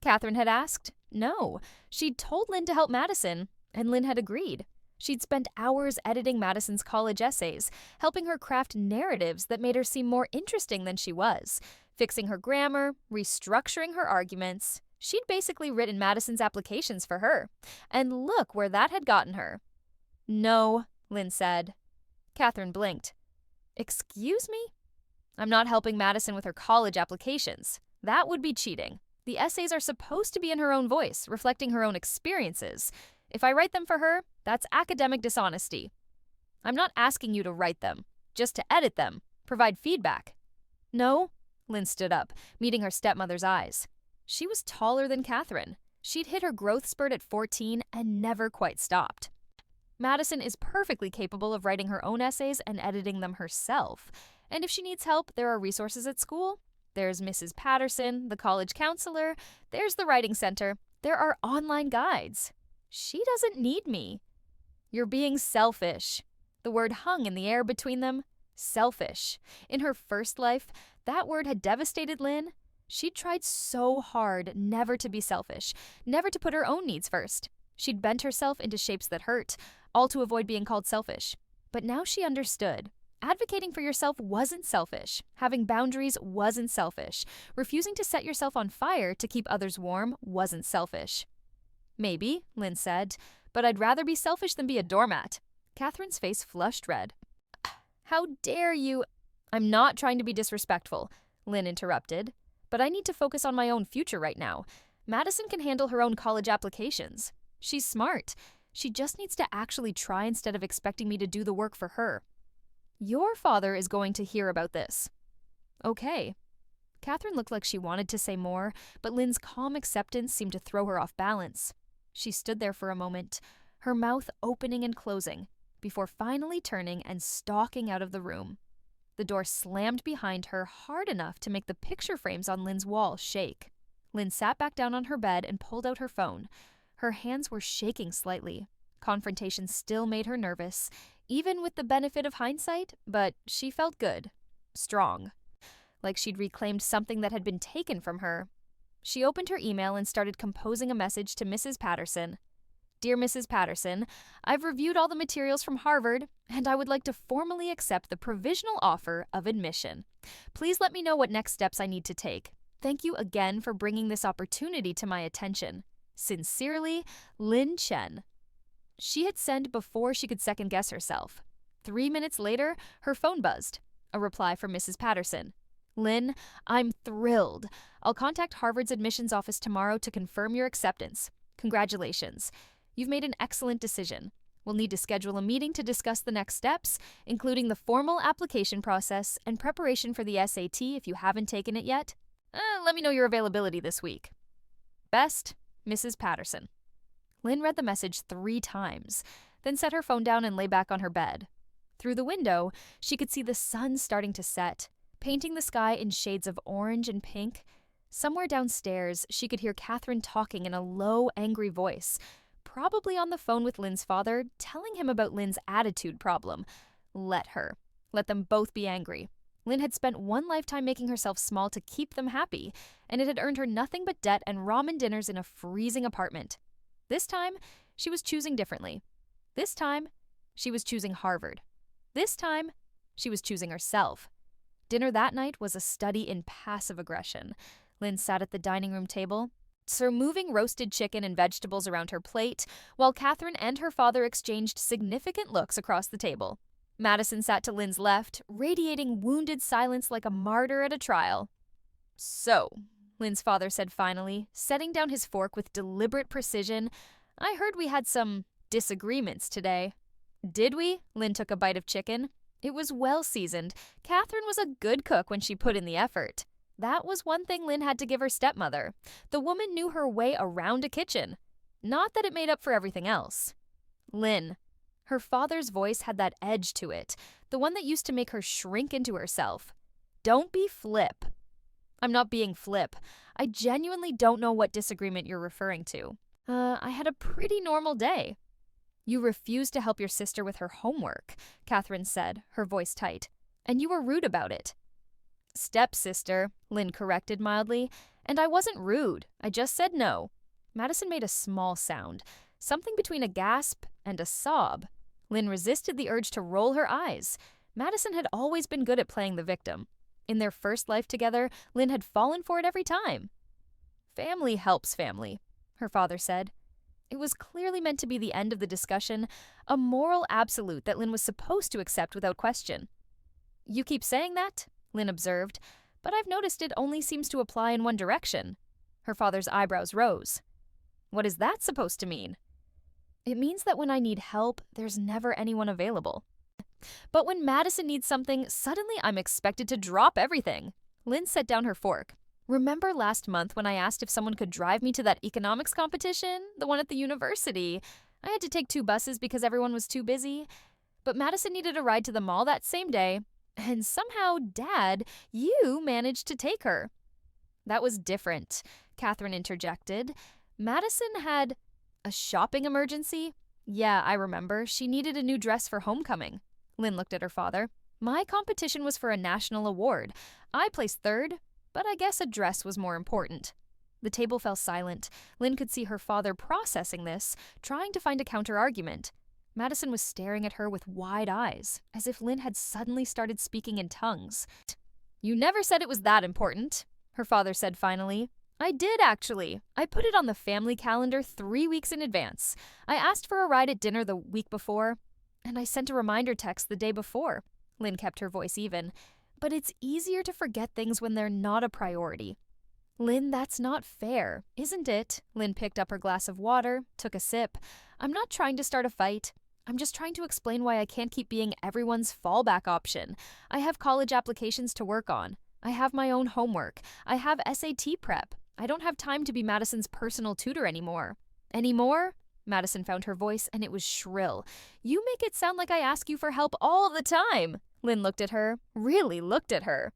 Catherine had asked, no. She'd told Lynn to help Madison, and Lynn had agreed. She'd spent hours editing Madison's college essays, helping her craft narratives that made her seem more interesting than she was, fixing her grammar, restructuring her arguments. She'd basically written Madison's applications for her. And look where that had gotten her. No, Lynn said. Catherine blinked. Excuse me? I'm not helping Madison with her college applications. That would be cheating. The essays are supposed to be in her own voice, reflecting her own experiences. If I write them for her, that's academic dishonesty. I'm not asking you to write them, just to edit them, provide feedback. No? Lynn stood up, meeting her stepmother's eyes. She was taller than Catherine. She'd hit her growth spurt at 14 and never quite stopped. Madison is perfectly capable of writing her own essays and editing them herself. And if she needs help, there are resources at school. There's Mrs. Patterson, the college counselor. There's the writing center. There are online guides. She doesn't need me. You're being selfish. The word hung in the air between them. Selfish. In her first life, that word had devastated Lynn. She'd tried so hard never to be selfish, never to put her own needs first. She'd bent herself into shapes that hurt, all to avoid being called selfish. But now she understood. Advocating for yourself wasn't selfish. Having boundaries wasn't selfish. Refusing to set yourself on fire to keep others warm wasn't selfish. Maybe, Lynn said, but I'd rather be selfish than be a doormat. Catherine's face flushed red. How dare you? I'm not trying to be disrespectful, Lynn interrupted, but I need to focus on my own future right now. Madison can handle her own college applications. She's smart. She just needs to actually try instead of expecting me to do the work for her. Your father is going to hear about this. Okay. Catherine looked like she wanted to say more, but Lynn's calm acceptance seemed to throw her off balance. She stood there for a moment, her mouth opening and closing, before finally turning and stalking out of the room. The door slammed behind her hard enough to make the picture frames on Lynn's wall shake. Lynn sat back down on her bed and pulled out her phone. Her hands were shaking slightly. Confrontation still made her nervous, even with the benefit of hindsight, but she felt good. Strong. Like she'd reclaimed something that had been taken from her. She opened her email and started composing a message to Mrs. Patterson. Dear Mrs. Patterson, I've reviewed all the materials from Harvard, and I would like to formally accept the provisional offer of admission. Please let me know what next steps I need to take. Thank you again for bringing this opportunity to my attention. Sincerely, Lynn Chen. She had sent before she could second-guess herself. 3 minutes later, her phone buzzed. A reply from Mrs. Patterson. Lynn, I'm thrilled. I'll contact Harvard's admissions office tomorrow to confirm your acceptance. Congratulations. You've made an excellent decision. We'll need to schedule a meeting to discuss the next steps, including the formal application process and preparation for the SAT if you haven't taken it yet. Let me know your availability this week. Best, Mrs. Patterson. Lynn read the message 3 times, then set her phone down and lay back on her bed. Through the window, she could see the sun starting to set, painting the sky in shades of orange and pink. Somewhere downstairs, she could hear Catherine talking in a low, angry voice, probably on the phone with Lynn's father, telling him about Lynn's attitude problem. Let her. Let them both be angry. Lynn had spent one lifetime making herself small to keep them happy, and it had earned her nothing but debt and ramen dinners in a freezing apartment. This time, she was choosing differently. This time, she was choosing Harvard. This time, she was choosing herself. Dinner that night was a study in passive aggression. Lynn sat at the dining room table, moving roasted chicken and vegetables around her plate, while Catherine and her father exchanged significant looks across the table. Madison sat to Lynn's left, radiating wounded silence like a martyr at a trial. "So," Lynn's father said finally, setting down his fork with deliberate precision, "I heard we had some disagreements today." "Did we?" Lynn took a bite of chicken. It was well seasoned. Catherine was a good cook when she put in the effort. That was one thing Lynn had to give her stepmother. The woman knew her way around a kitchen. Not that it made up for everything else. "Lynn." Her father's voice had that edge to it, the one that used to make her shrink into herself. "Don't be flip." "I'm not being flip. I genuinely don't know what disagreement you're referring to. I had a pretty normal day." "You refused to help your sister with her homework," Catherine said, her voice tight. "And you were rude about it." "Stepsister," Lynn corrected mildly. "And I wasn't rude. I just said no." Madison made a small sound, something between a gasp and a sob. Lynn resisted the urge to roll her eyes. Madison had always been good at playing the victim. In their first life together, Lynn had fallen for it every time. "Family helps family," her father said. It was clearly meant to be the end of the discussion, a moral absolute that Lynn was supposed to accept without question. "You keep saying that," Lynn observed, "but I've noticed it only seems to apply in one direction." Her father's eyebrows rose. "What is that supposed to mean?" "It means that when I need help, there's never anyone available. But when Madison needs something, suddenly I'm expected to drop everything." Lynn set down her fork. "Remember last month when I asked if someone could drive me to that economics competition? The one at the university? I had to take 2 buses because everyone was too busy. But Madison needed a ride to the mall that same day. And somehow, Dad, you managed to take her." "That was different," Catherine interjected. "Madison had a shopping emergency? Yeah, I remember. She needed a new dress for homecoming." Lynn looked at her father. "My competition was for a national award. I placed 3rd, but I guess a dress was more important." The table fell silent. Lynn could see her father processing this, trying to find a counter-argument. Madison was staring at her with wide eyes, as if Lynn had suddenly started speaking in tongues. "You never said it was that important," her father said finally. "I did, actually. I put it on the family calendar 3 weeks in advance. I asked for a ride at dinner the week before, and I sent a reminder text the day before." Lynn kept her voice even. "But it's easier to forget things when they're not a priority." "Lynn, that's not fair, isn't it?" Lynn picked up her glass of water, took a sip. "I'm not trying to start a fight. I'm just trying to explain why I can't keep being everyone's fallback option. I have college applications to work on. I have my own homework. I have SAT prep. I don't have time to be Madison's personal tutor anymore." "Anymore?" Madison found her voice, and it was shrill. "You make it sound like I ask you for help all the time." Lynn looked at her, really looked at her.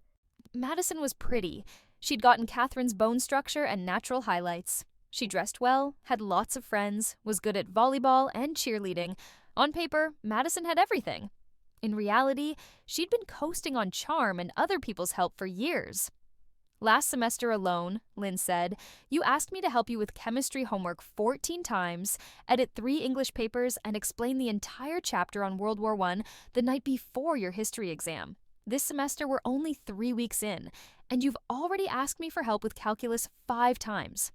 Madison was pretty. She'd gotten Catherine's bone structure and natural highlights. She dressed well, had lots of friends, was good at volleyball and cheerleading. On paper, Madison had everything. In reality, she'd been coasting on charm and other people's help for years. "Last semester alone," Lynn said, "you asked me to help you with chemistry homework 14 times, edit 3 English papers, and explain the entire chapter on World War I the night before your history exam. This semester we're only 3 weeks in, and you've already asked me for help with calculus 5 times.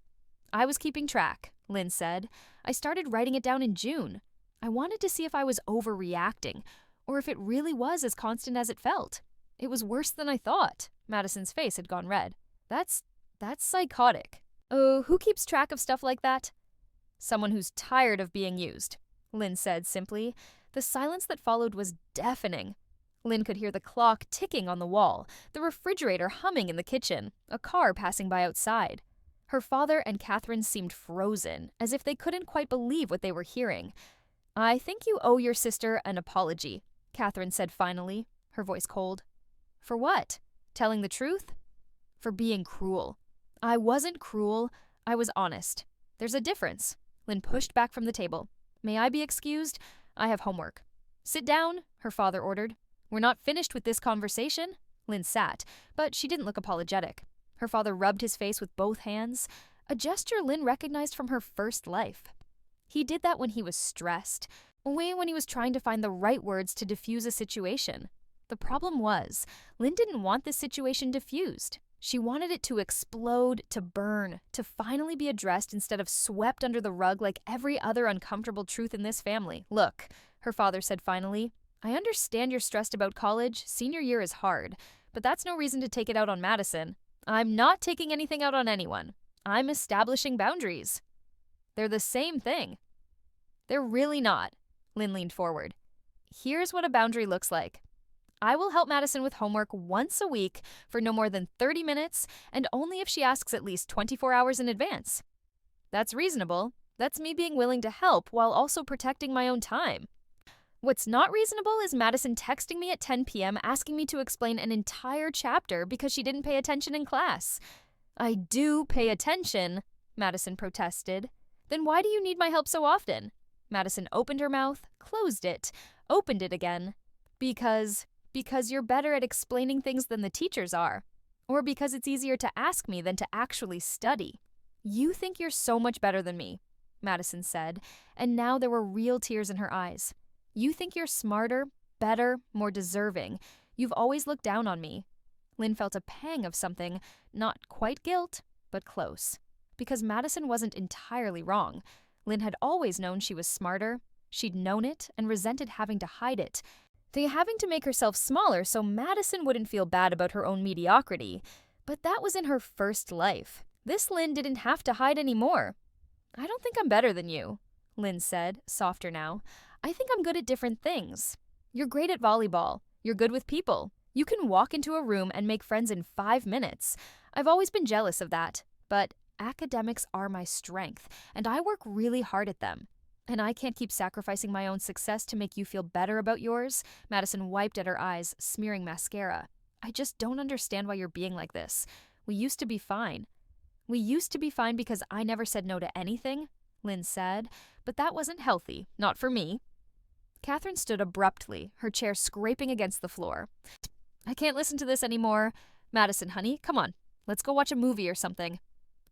"I was keeping track," Lynn said. "I started writing it down in June. I wanted to see if I was overreacting, or if it really was as constant as it felt. It was worse than I thought." Madison's face had gone red. That's psychotic." "Oh, who keeps track of stuff like that?" "Someone who's tired of being used," Lynn said simply. The silence that followed was deafening. Lynn could hear the clock ticking on the wall, the refrigerator humming in the kitchen, a car passing by outside. Her father and Catherine seemed frozen, as if they couldn't quite believe what they were hearing. "I think you owe your sister an apology," Catherine said finally, her voice cold. "For what? Telling the truth?" "For being cruel." "I wasn't cruel. I was honest. There's a difference." Lynn pushed back from the table. "May I be excused? I have homework." "Sit down," her father ordered. "We're not finished with this conversation." Lynn sat, but she didn't look apologetic. Her father rubbed his face with both hands, a gesture Lynn recognized from her first life. He did that when he was stressed, when he was trying to find the right words to diffuse a situation. The problem was, Lynn didn't want this situation diffused. She wanted it to explode, to burn, to finally be addressed instead of swept under the rug like every other uncomfortable truth in this family. "Look," her father said finally, "I understand you're stressed about college. Senior year is hard, but that's no reason to take it out on Madison. I'm not taking anything out on anyone. I'm establishing boundaries." "They're the same thing." "They're really not." Lynn leaned forward. "Here's what a boundary looks like. I will help Madison with homework once a week for no more than 30 minutes and only if she asks at least 24 hours in advance. That's reasonable. That's me being willing to help while also protecting my own time. What's not reasonable is Madison texting me at 10 p.m. asking me to explain an entire chapter because she didn't pay attention in class." "I do pay attention," Madison protested. "Then why do you need my help so often?" Madison opened her mouth, closed it, opened it again. Because you're better at explaining things than the teachers are. Or because it's easier to ask me than to actually study." "You think you're so much better than me," Madison said, and now there were real tears in her eyes. "You think you're smarter, better, more deserving. You've always looked down on me." Lynn felt a pang of something, not quite guilt, but close. Because Madison wasn't entirely wrong. Lynn had always known she was smarter. She'd known it and resented having to hide it. Having to make herself smaller so Madison wouldn't feel bad about her own mediocrity. But that was in her first life. This Lynn didn't have to hide anymore. "I don't think I'm better than you," Lynn said, softer now. "I think I'm good at different things. You're great at volleyball. You're good with people. You can walk into a room and make friends in 5 minutes. I've always been jealous of that. But academics are my strength, and I work really hard at them. And I can't keep sacrificing my own success to make you feel better about yours." Madison wiped at her eyes, smearing mascara. "I just don't understand why you're being like this. We used to be fine." "We used to be fine because I never said no to anything," Lynn said, "but that wasn't healthy, not for me." Catherine stood abruptly, her chair scraping against the floor. "I can't listen to this anymore. Madison, honey, come on. Let's go watch a movie or something."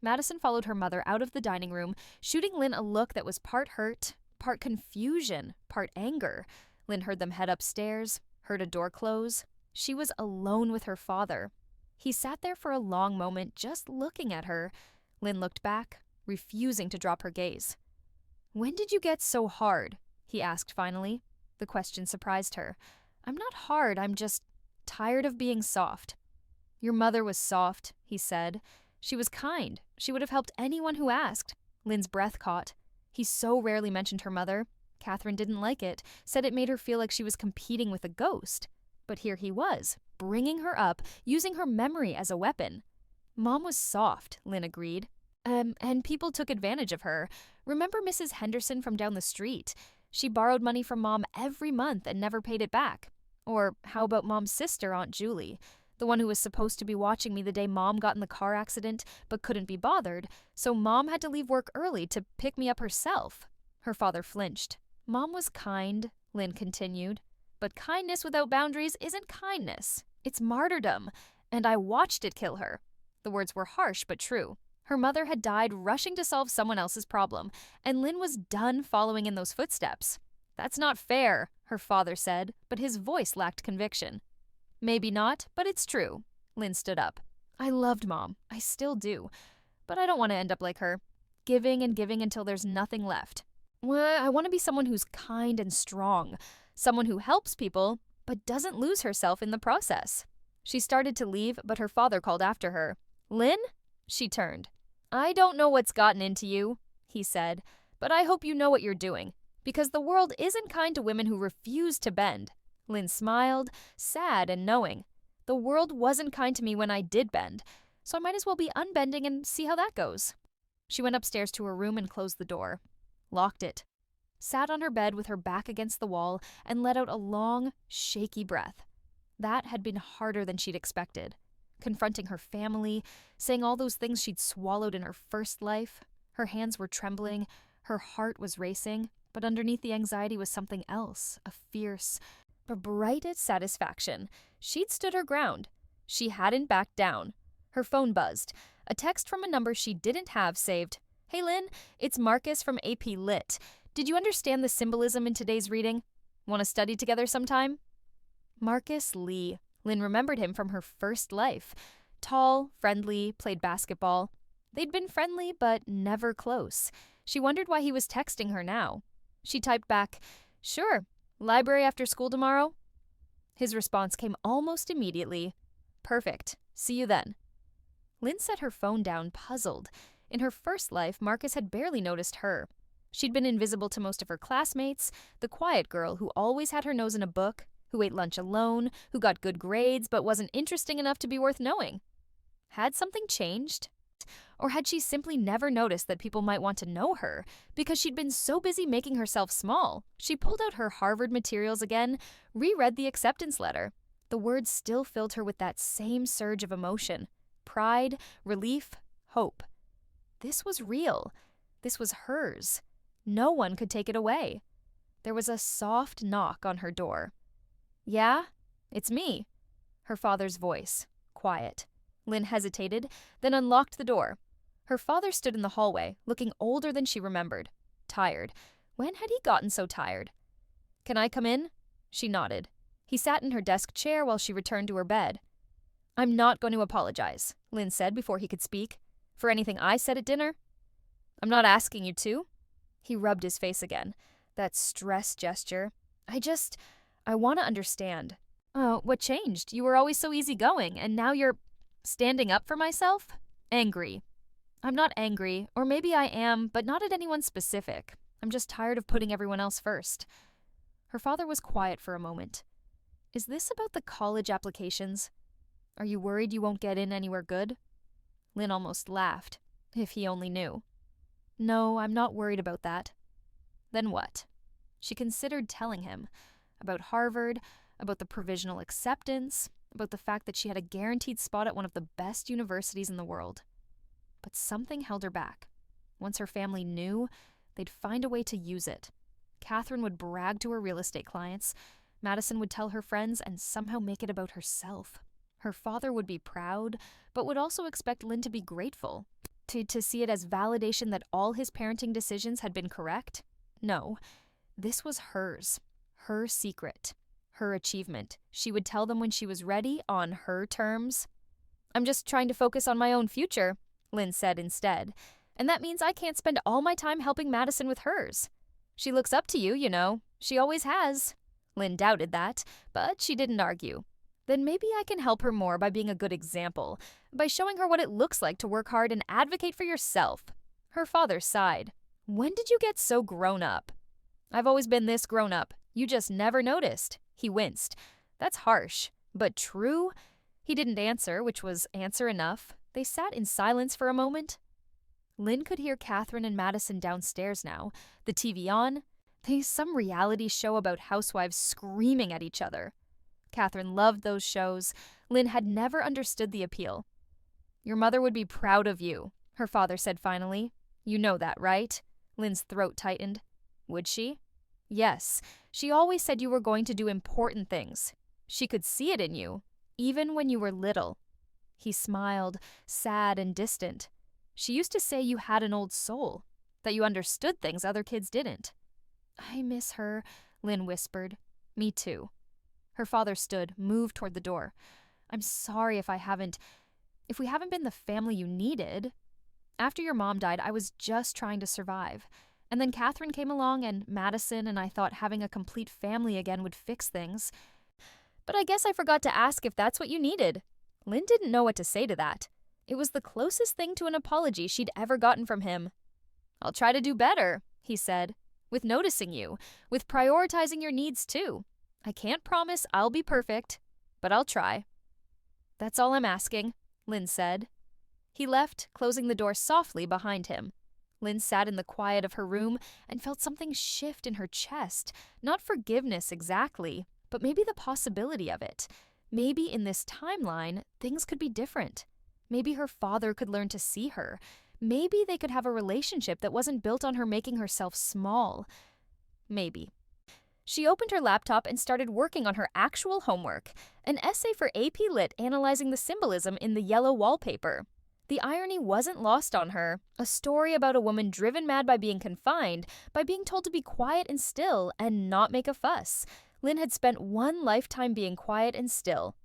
Madison followed her mother out of the dining room, shooting Lynn a look that was part hurt, part confusion, part anger. Lynn heard them head upstairs, heard a door close. She was alone with her father. He sat there for a long moment, just looking at her. Lynn looked back, refusing to drop her gaze. "When did you get so hard?" he asked finally. The question surprised her. "I'm not hard, I'm just tired of being soft." "Your mother was soft," he said. "She was kind. She would have helped anyone who asked." Lynn's breath caught. He so rarely mentioned her mother. Catherine didn't like it, said it made her feel like she was competing with a ghost. But here he was, bringing her up, using her memory as a weapon. "Mom was soft," Lynn agreed. And people took advantage of her. Remember Mrs. Henderson from down the street? She borrowed money from Mom every month and never paid it back. Or how about Mom's sister, Aunt Julie? The one who was supposed to be watching me the day Mom got in the car accident, but couldn't be bothered, so Mom had to leave work early to pick me up herself." Her father flinched. "Mom was kind," Lynn continued. "But kindness without boundaries isn't kindness. It's martyrdom. And I watched it kill her." The words were harsh but true. Her mother had died rushing to solve someone else's problem, and Lynn was done following in those footsteps. "That's not fair," her father said, but his voice lacked conviction. "Maybe not, but it's true." Lynn stood up. "I loved Mom. I still do. But I don't want to end up like her. Giving and giving until there's nothing left. I want to be someone who's kind and strong. Someone who helps people, but doesn't lose herself in the process." She started to leave, but her father called after her. "Lynn?" She turned. "I don't know what's gotten into you," he said, "but I hope you know what you're doing. Because the world isn't kind to women who refuse to bend." Lynn smiled, sad and knowing. "The world wasn't kind to me when I did bend, so I might as well be unbending and see how that goes." She went upstairs to her room and closed the door. Locked it. Sat on her bed with her back against the wall and let out a long, shaky breath. That had been harder than she'd expected. Confronting her family, saying all those things she'd swallowed in her first life. Her hands were trembling, her heart was racing, but underneath the anxiety was something else, a fierce, a bright satisfaction. She'd stood her ground. She hadn't backed down. Her phone buzzed. A text from a number she didn't have saved. "Hey Lynn, it's Marcus from AP Lit. Did you understand the symbolism in today's reading? Want to study together sometime?" Marcus Lee. Lynn remembered him from her first life. Tall, friendly, played basketball. They'd been friendly, but never close. She wondered why he was texting her now. She typed back, "Sure, library after school tomorrow?" His response came almost immediately, "Perfect. See you then." Lynn set her phone down, puzzled. In her first life, Marcus had barely noticed her. She'd been invisible to most of her classmates, the quiet girl who always had her nose in a book, who ate lunch alone, who got good grades but wasn't interesting enough to be worth knowing. Had something changed? Or had she simply never noticed that people might want to know her because she'd been so busy making herself small? She pulled out her Harvard materials again, reread the acceptance letter. The words still filled her with that same surge of emotion. Pride, relief, hope. This was real. This was hers. No one could take it away. There was a soft knock on her door. "Yeah, it's me." Her father's voice, quiet. Lynn hesitated, then unlocked the door. Her father stood in the hallway, looking older than she remembered. Tired. When had he gotten so tired? "Can I come in?" She nodded. He sat in her desk chair while she returned to her bed. "I'm not going to apologize," Lynn said before he could speak. "For anything I said at dinner?" "I'm not asking you to." He rubbed his face again. That stress gesture. I want to understand." "Oh, what changed? You were always so easygoing, and now you're standing up for myself?" "Angry." "I'm not angry, or maybe I am, but not at anyone specific. I'm just tired of putting everyone else first." Her father was quiet for a moment. "Is this about the college applications? Are you worried you won't get in anywhere good?" Lynn almost laughed. If he only knew. "No, I'm not worried about that." Then what? She considered telling him. About Harvard, about the provisional acceptance, about the fact that she had a guaranteed spot at one of the best universities in the world. But something held her back. Once her family knew, they'd find a way to use it. Catherine would brag to her real estate clients. Madison would tell her friends and somehow make it about herself. Her father would be proud, but would also expect Lynn to be grateful. To see it as validation that all his parenting decisions had been correct? No. This was hers. Her secret. Her achievement. She would tell them when she was ready, on her terms. "I'm just trying to focus on my own future," Lynn said instead. "And that means I can't spend all my time helping Madison with hers. She looks up to you, you know. She always has." Lynn doubted that, but she didn't argue. "Then maybe I can help her more by being a good example, by showing her what it looks like to work hard and advocate for yourself." Her father sighed. "When did you get so grown up?" "I've always been this grown up. You just never noticed." He winced. That's harsh, but true. He didn't answer, which was answer enough. They sat in silence for a moment. Lynn could hear Catherine and Madison downstairs now, the TV on. Some reality show about housewives screaming at each other. Catherine loved those shows. Lynn had never understood the appeal. "Your mother would be proud of you," her father said finally. "You know that, right?" Lynn's throat tightened. "Would she?" "Yes. She always said you were going to do important things. She could see it in you, even when you were little." He smiled, sad and distant. "She used to say you had an old soul, that you understood things other kids didn't." "I miss her," Lynn whispered. "Me too." Her father stood, moved toward the door. "I'm sorry if we haven't been the family you needed. After your mom died, I was just trying to survive. And then Catherine came along and Madison, and I thought having a complete family again would fix things. But I guess I forgot to ask if that's what you needed." Lynn didn't know what to say to that. It was the closest thing to an apology she'd ever gotten from him. "I'll try to do better," he said, "with noticing you, with prioritizing your needs too. I can't promise I'll be perfect, but I'll try." "That's all I'm asking," Lynn said. He left, closing the door softly behind him. Lynn sat in the quiet of her room and felt something shift in her chest. Not forgiveness exactly, but maybe the possibility of it. Maybe in this timeline, things could be different. Maybe her father could learn to see her. Maybe they could have a relationship that wasn't built on her making herself small. Maybe. She opened her laptop and started working on her actual homework, an essay for AP Lit analyzing the symbolism in the yellow wallpaper. The irony wasn't lost on her. A story about a woman driven mad by being confined, by being told to be quiet and still and not make a fuss. Lynn had spent one lifetime being quiet and still.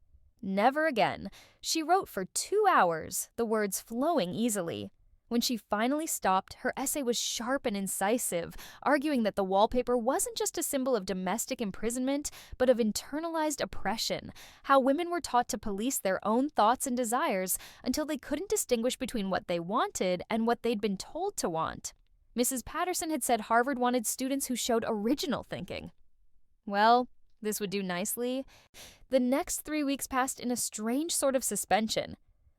Never again. She wrote for 2 hours, the words flowing easily. When she finally stopped, her essay was sharp and incisive, arguing that the wallpaper wasn't just a symbol of domestic imprisonment, but of internalized oppression, how women were taught to police their own thoughts and desires until they couldn't distinguish between what they wanted and what they'd been told to want. Mrs. Patterson had said Harvard wanted students who showed original thinking. Well, this would do nicely. The next 3 weeks passed in a strange sort of suspension.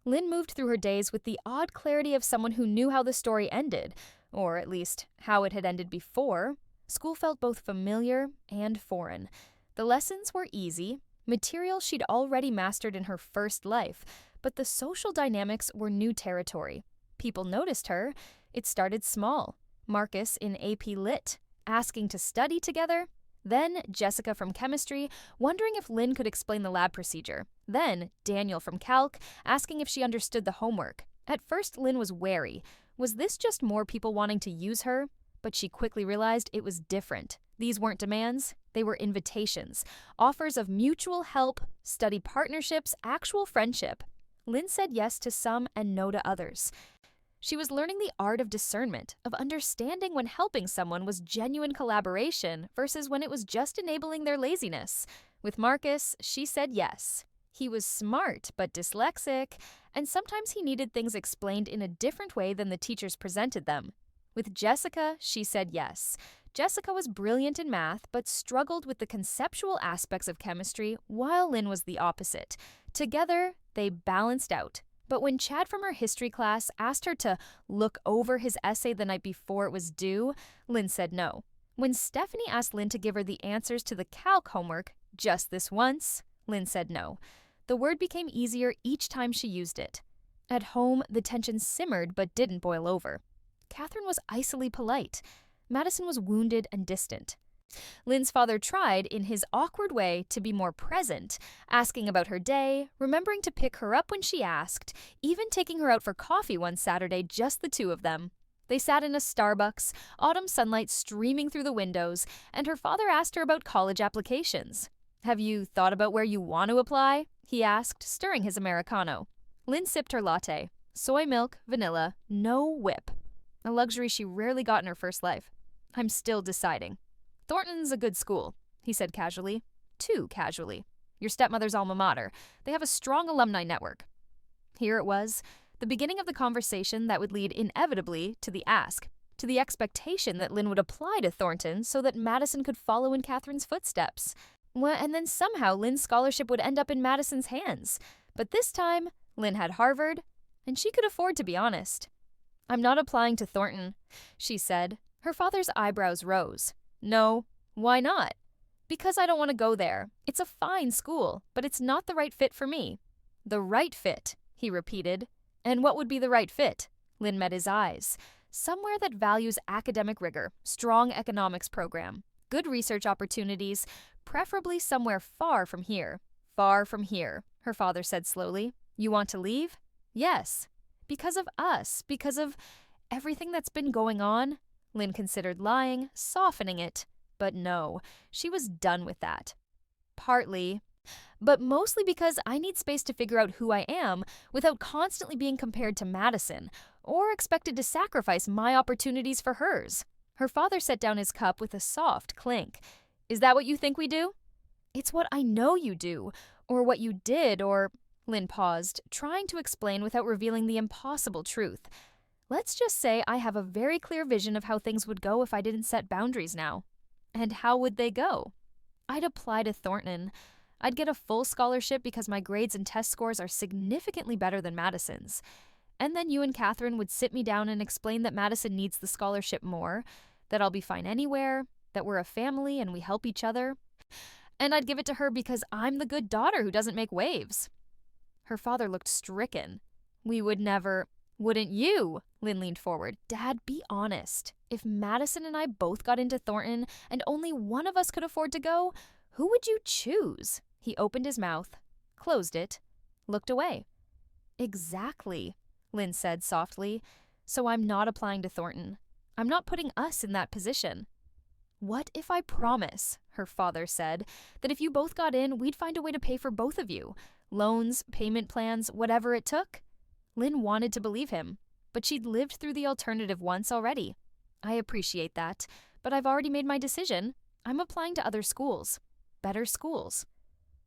Lynn moved through her days with the odd clarity of someone who knew how the story ended, or at least how it had ended before. School felt both familiar and foreign. The lessons were easy, material she'd already mastered in her first life, but the social dynamics were new territory. People noticed her. It started small. Marcus in AP Lit, asking to study together. Then Jessica from chemistry, wondering if Lynn could explain the lab procedure. Then Daniel from calc, asking if she understood the homework. At first, Lynn was wary. Was this just more people wanting to use her? But she quickly realized it was different. These weren't demands, they were invitations. Offers of mutual help, study partnerships, actual friendship. Lynn said yes to some and no to others. She was learning the art of discernment, of understanding when helping someone was genuine collaboration versus when it was just enabling their laziness. With Marcus, she said yes. He was smart but dyslexic, and sometimes he needed things explained in a different way than the teachers presented them. With Jessica, she said yes. Jessica was brilliant in math but struggled with the conceptual aspects of chemistry, while Lynn was the opposite. Together, they balanced out. But when Chad from her history class asked her to look over his essay the night before it was due, Lynn said no. When Stephanie asked Lynn to give her the answers to the calc homework just this once, Lynn said no. The word became easier each time she used it. At home, the tension simmered but didn't boil over. Catherine was icily polite. Madison was wounded and distant. Lynn's father tried, in his awkward way, to be more present, asking about her day, remembering to pick her up when she asked, even taking her out for coffee one Saturday, just the two of them. They sat in a Starbucks, autumn sunlight streaming through the windows, and her father asked her about college applications. "Have you thought about where you want to apply?" he asked, stirring his Americano. Lynn sipped her latte. Soy milk, vanilla, no whip. A luxury she rarely got in her first life. "I'm still deciding." "Thornton's a good school," he said casually. Too casually. "Your stepmother's alma mater. They have a strong alumni network." Here it was, the beginning of the conversation that would lead inevitably to the ask, to the expectation that Lynn would apply to Thornton so that Madison could follow in Catherine's footsteps. And then somehow Lynn's scholarship would end up in Madison's hands. But this time, Lynn had Harvard, and she could afford to be honest. "I'm not applying to Thornton," she said. Her father's eyebrows rose. "No, why not?" "Because I don't want to go there. It's a fine school, but it's not the right fit for me." "The right fit," he repeated. "And what would be the right fit?" Lynn met his eyes. "Somewhere that values academic rigor, strong economics program, good research opportunities, preferably somewhere far from here." "Far from here," her father said slowly. "You want to leave?" "Yes." "Because of us, because of everything that's been going on?" Lynn considered lying, softening it. But no, she was done with that. "Partly, but mostly because I need space to figure out who I am without constantly being compared to Madison, or expected to sacrifice my opportunities for hers." Her father set down his cup with a soft clink. "Is that what you think we do?" "It's what I know you do, or what you did, or—" Lynn paused, trying to explain without revealing the impossible truth. "Let's just say I have a very clear vision of how things would go if I didn't set boundaries now." "And how would they go?" "I'd apply to Thornton. I'd get a full scholarship because my grades and test scores are significantly better than Madison's. And then you and Catherine would sit me down and explain that Madison needs the scholarship more, that I'll be fine anywhere, that we're a family and we help each other. And I'd give it to her because I'm the good daughter who doesn't make waves." Her father looked stricken. "We would never—" "Wouldn't you?" Lynn leaned forward. "Dad, be honest. If Madison and I both got into Thornton and only one of us could afford to go, who would you choose?" He opened his mouth, closed it, looked away. "Exactly," Lynn said softly. "So I'm not applying to Thornton. I'm not putting us in that position." "What if I promise," her father said, "that if you both got in, we'd find a way to pay for both of you? Loans, payment plans, whatever it took? Lynn wanted to believe him, but she'd lived through the alternative once already. I appreciate that, but I've already made my decision. I'm applying to other schools. Better schools.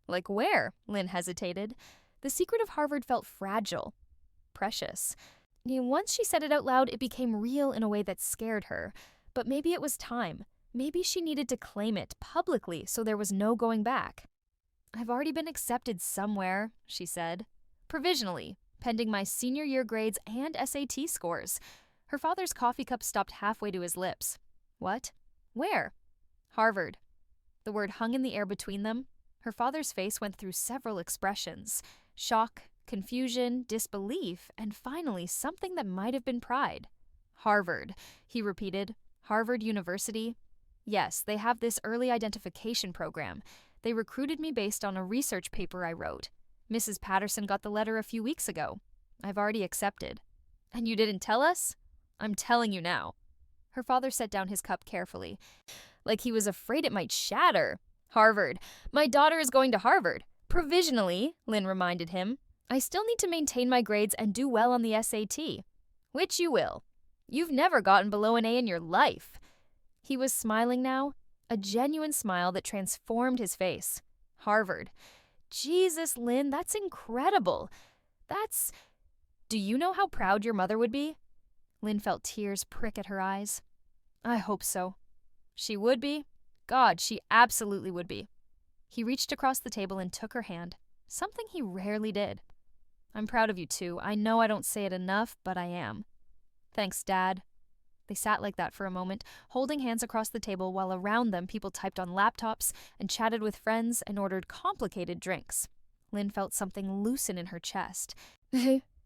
Like where? Lynn hesitated. The secret of Harvard felt fragile. Precious. Once she said it out loud, it became real in a way that scared her. But maybe it was time. Maybe she needed to claim it publicly so there was no going back. I've already been accepted somewhere, she said. Provisionally, pending my senior year grades and SAT scores. Her father's coffee cup stopped halfway to his lips. What? Where? Harvard. The word hung in the air between them. Her father's face went through several expressions. Shock, confusion, disbelief, and finally something that might have been pride. Harvard, he repeated. Harvard University. Yes, they have this early identification program. They recruited me based on a research paper I wrote. Mrs. Patterson got the letter a few weeks ago. I've already accepted. And you didn't tell us? I'm telling you now. Her father set down his cup carefully, like he was afraid it might shatter. Harvard. My daughter is going to Harvard. Provisionally, Lynn reminded him. I still need to maintain my grades and do well on the SAT. Which you will. You've never gotten below an A in your life. He was smiling now, a genuine smile that transformed his face. Harvard. Jesus, Lynn, that's incredible. Do you know how proud your mother would be? Lynn felt tears prick at her eyes. I hope so. She would be? God, she absolutely would be. He reached across the table and took her hand, something he rarely did. I'm proud of you too. I know I don't say it enough, but I am. Thanks, Dad. They sat like that for a moment, holding hands across the table while around them people typed on laptops and chatted with friends and ordered complicated drinks. Lynn felt something loosen in her chest.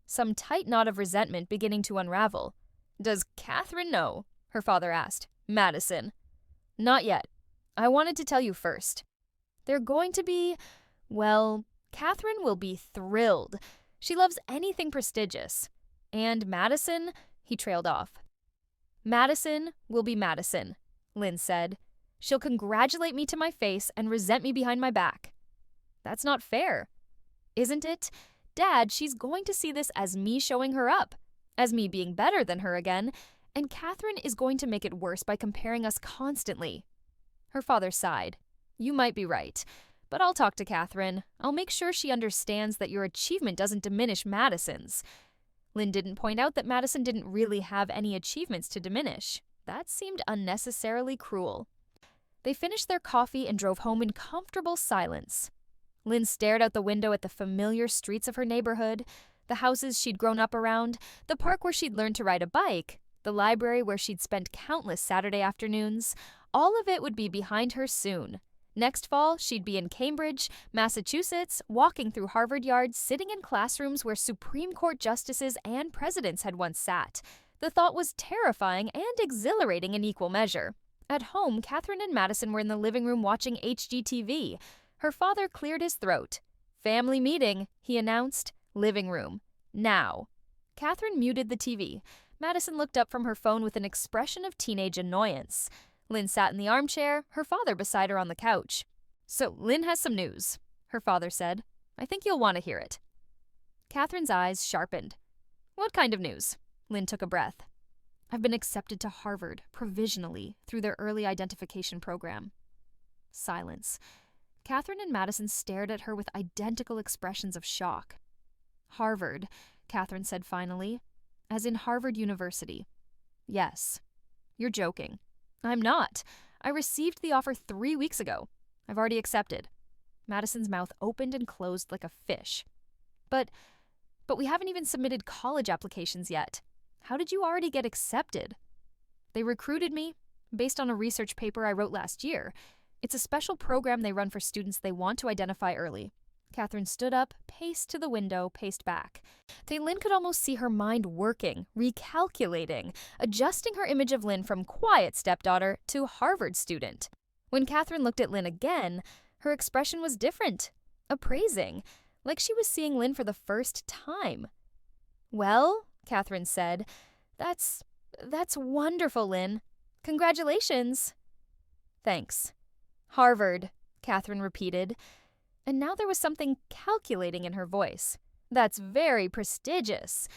Some tight knot of resentment beginning to unravel. Does Catherine know? Her father asked. Madison. Not yet. I wanted to tell you first. They're going to be, well, Catherine will be thrilled. She loves anything prestigious. And Madison, he trailed off. Madison will be Madison, Lynn said. She'll congratulate me to my face and resent me behind my back. That's not fair. Isn't it? Dad, she's going to see this as me showing her up, as me being better than her again, and Catherine is going to make it worse by comparing us constantly. Her father sighed. You might be right, but I'll talk to Catherine. I'll make sure she understands that your achievement doesn't diminish Madison's. Lynn didn't point out that Madison didn't really have any achievements to diminish. That seemed unnecessarily cruel. They finished their coffee and drove home in comfortable silence. Lynn stared out the window at the familiar streets of her neighborhood, the houses she'd grown up around, the park where she'd learned to ride a bike, the library where she'd spent countless Saturday afternoons. All of it would be behind her soon. Next fall, she'd be in Cambridge, Massachusetts, walking through Harvard Yard, sitting in classrooms where Supreme Court justices and presidents had once sat. The thought was terrifying and exhilarating in equal measure. At home, Catherine and Madison were in the living room watching HGTV. Her father cleared his throat. Family meeting, he announced. Living room. Now. Catherine muted the TV. Madison looked up from her phone with an expression of teenage annoyance. Lynn sat in the armchair, her father beside her on the couch. So, Lynn has some news, her father said. I think you'll want to hear it. Catherine's eyes sharpened. What kind of news? Lynn took a breath. I've been accepted to Harvard, provisionally, through their early identification program. Silence. Catherine and Madison stared at her with identical expressions of shock. Harvard, Catherine said finally, as in Harvard University. Yes. You're joking. I'm not. I received the offer 3 weeks ago. I've already accepted. Madison's mouth opened and closed like a fish. But we haven't even submitted college applications yet. How did you already get accepted? They recruited me based on a research paper I wrote last year. It's a special program they run for students they want to identify early. Catherine stood up, paced to the window, paced back. Lynn could almost see her mind working, recalculating, adjusting her image of Lynn from quiet stepdaughter to Harvard student. When Catherine looked at Lynn again, her expression was different, appraising, like she was seeing Lynn for the first time. Well, Catherine said, that's wonderful, Lynn. Congratulations. Thanks. Harvard, Catherine repeated. And now there was something calculating in her voice. That's very prestigious.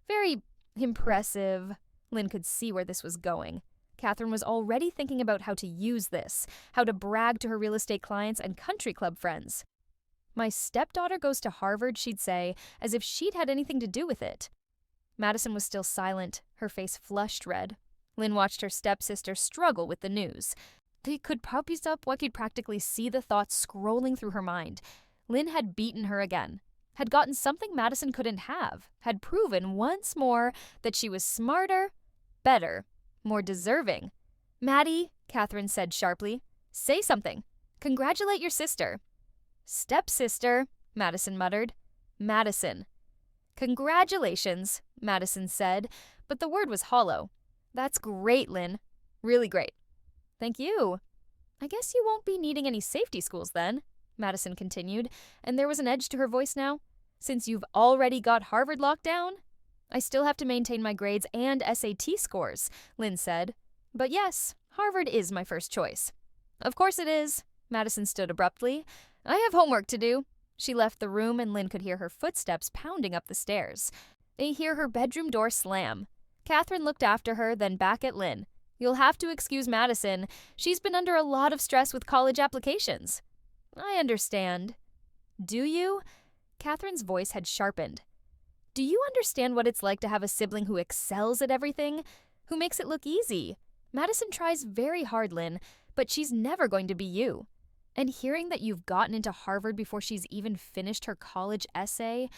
Very impressive. Lynn could see where this was going. Catherine was already thinking about how to use this, how to brag to her real estate clients and country club friends. My stepdaughter goes to Harvard, she'd say, as if she'd had anything to do with it. Madison was still silent, her face flushed red. Lynn watched her stepsister struggle with the news. They could puppies up what could practically see the thoughts scrolling through her mind. Lynn had beaten her again, had gotten something Madison couldn't have, had proven once more that she was smarter, better, more deserving. "Maddie," Catherine said sharply, "say something. Congratulate your sister." "Stepsister," Madison muttered. "Madison." "Congratulations," Madison said, but the word was hollow. "That's great, Lynn. Really great." "Thank you." "I guess you won't be needing any safety schools then," Madison continued, and there was an edge to her voice now. "Since you've already got Harvard locked down?" "I still have to maintain my grades and SAT scores," Lynn said. "But yes, Harvard is my first choice." "Of course it is." Madison stood abruptly. "I have homework to do." She left the room and Lynn could hear her footsteps pounding up the stairs. They hear her bedroom door slam. Catherine looked after her, then back at Lynn. "You'll have to excuse Madison. She's been under a lot of stress with college applications." "I understand." "Do you?" Catherine's voice had sharpened. "Do you understand what it's like to have a sibling who excels at everything? Who makes it look easy? Madison tries very hard, Lynn, but she's never going to be you. And hearing that you've gotten into Harvard before she's even finished her college essay,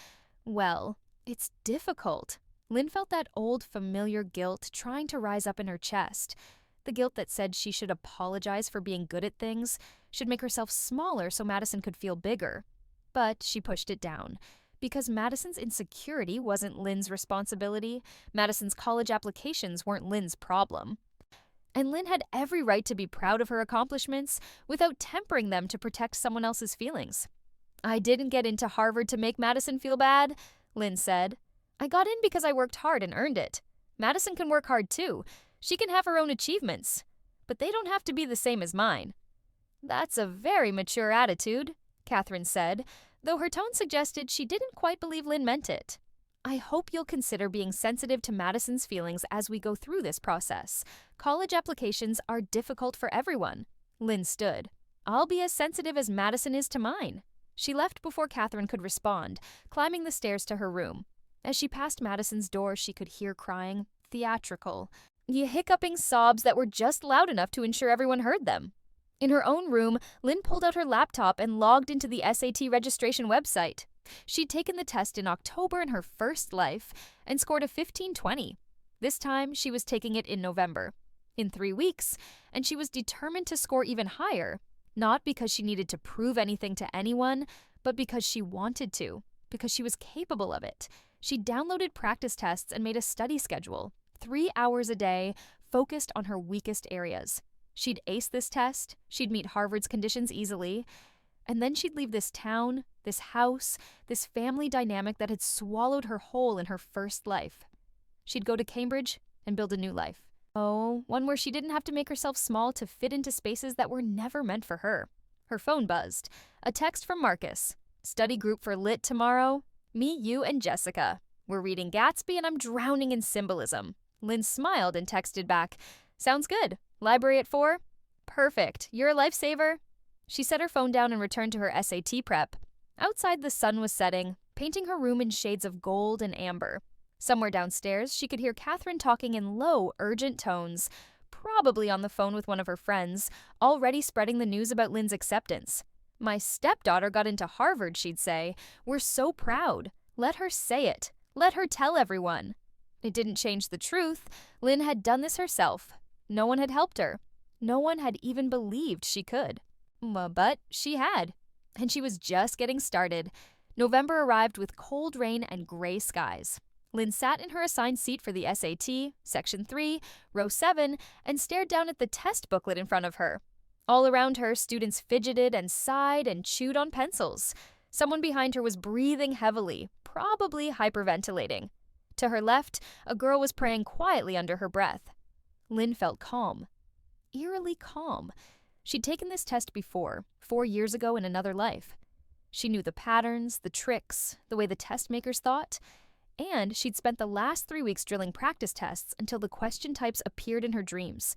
well, it's difficult." Lynn felt that old familiar guilt trying to rise up in her chest. The guilt that said she should apologize for being good at things, should make herself smaller so Madison could feel bigger. But she pushed it down. Because Madison's insecurity wasn't Lynn's responsibility, Madison's college applications weren't Lynn's problem. And Lynn had every right to be proud of her accomplishments without tempering them to protect someone else's feelings. "I didn't get into Harvard to make Madison feel bad," Lynn said. "I got in because I worked hard and earned it. Madison can work hard too. She can have her own achievements. But they don't have to be the same as mine." "That's a very mature attitude," Catherine said, though her tone suggested she didn't quite believe Lynn meant it. "I hope you'll consider being sensitive to Madison's feelings as we go through this process. College applications are difficult for everyone." Lynn stood. "I'll be as sensitive as Madison is to mine." She left before Catherine could respond, climbing the stairs to her room. As she passed Madison's door, she could hear crying, theatrical, hiccuping sobs that were just loud enough to ensure everyone heard them. In her own room, Lynn pulled out her laptop and logged into the SAT registration website. She'd taken the test in October in her first life and scored a 1520. This time, she was taking it in November. In 3 weeks, and she was determined to score even higher, not because she needed to prove anything to anyone, but because she wanted to, because she was capable of it. She downloaded practice tests and made a study schedule, 3 hours a day, focused on her weakest areas. She'd ace this test, she'd meet Harvard's conditions easily, and then she'd leave this town, this house, this family dynamic that had swallowed her whole in her first life. She'd go to Cambridge and build a new life. Oh, one where she didn't have to make herself small to fit into spaces that were never meant for her. Her phone buzzed. A text from Marcus. "Study group for Lit tomorrow? Me, you, and Jessica. We're reading Gatsby and I'm drowning in symbolism." Lynn smiled and texted back, "Sounds good. Library at 4? Perfect. You're a lifesaver." She set her phone down and returned to her SAT prep. Outside, the sun was setting, painting her room in shades of gold and amber. Somewhere downstairs, she could hear Catherine talking in low, urgent tones, probably on the phone with one of her friends, already spreading the news about Lynn's acceptance. "My stepdaughter got into Harvard," she'd say. "We're so proud. Let her say it. Let her tell everyone." It didn't change the truth. Lynn had done this herself. No one had helped her. No one had even believed she could. But she had. And she was just getting started. November arrived with cold rain and gray skies. Lynn sat in her assigned seat for the SAT, Section 3, Row 7, and stared down at the test booklet in front of her. All around her, students fidgeted and sighed and chewed on pencils. Someone behind her was breathing heavily, probably hyperventilating. To her left, a girl was praying quietly under her breath. Lynn felt calm. Eerily calm. She'd taken this test before, 4 years ago in another life. She knew the patterns, the tricks, the way the test makers thought, and she'd spent the last 3 weeks drilling practice tests until the question types appeared in her dreams.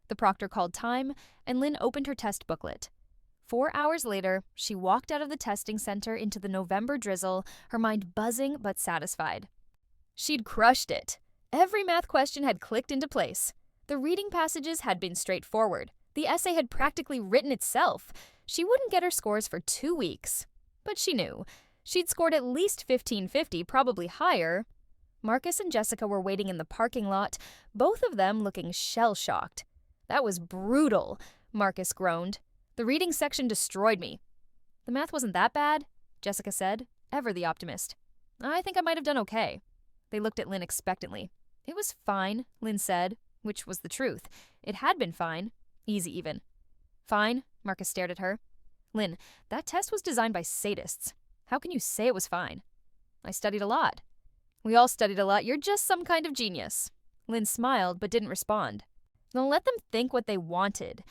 The proctor called time, and Lynn opened her test booklet. 4 hours later, she walked out of the testing center into the November drizzle, her mind buzzing but satisfied. She'd crushed it. Every math question had clicked into place. The reading passages had been straightforward. The essay had practically written itself. She wouldn't get her scores for 2 weeks. But she knew. She'd scored at least 1550, probably higher. Marcus and Jessica were waiting in the parking lot, both of them looking shell-shocked. "That was brutal," Marcus groaned. "The reading section destroyed me." "The math wasn't that bad," Jessica said, ever the optimist. "I think I might have done okay." They looked at Lynn expectantly. "It was fine," Lynn said, which was the truth. It had been fine. Easy even. "Fine?" Marcus stared at her. "Lynn, that test was designed by sadists. How can you say it was fine?" "I studied a lot." "We all studied a lot. You're just some kind of genius." Lynn smiled but didn't respond. Now let them think what they wanted.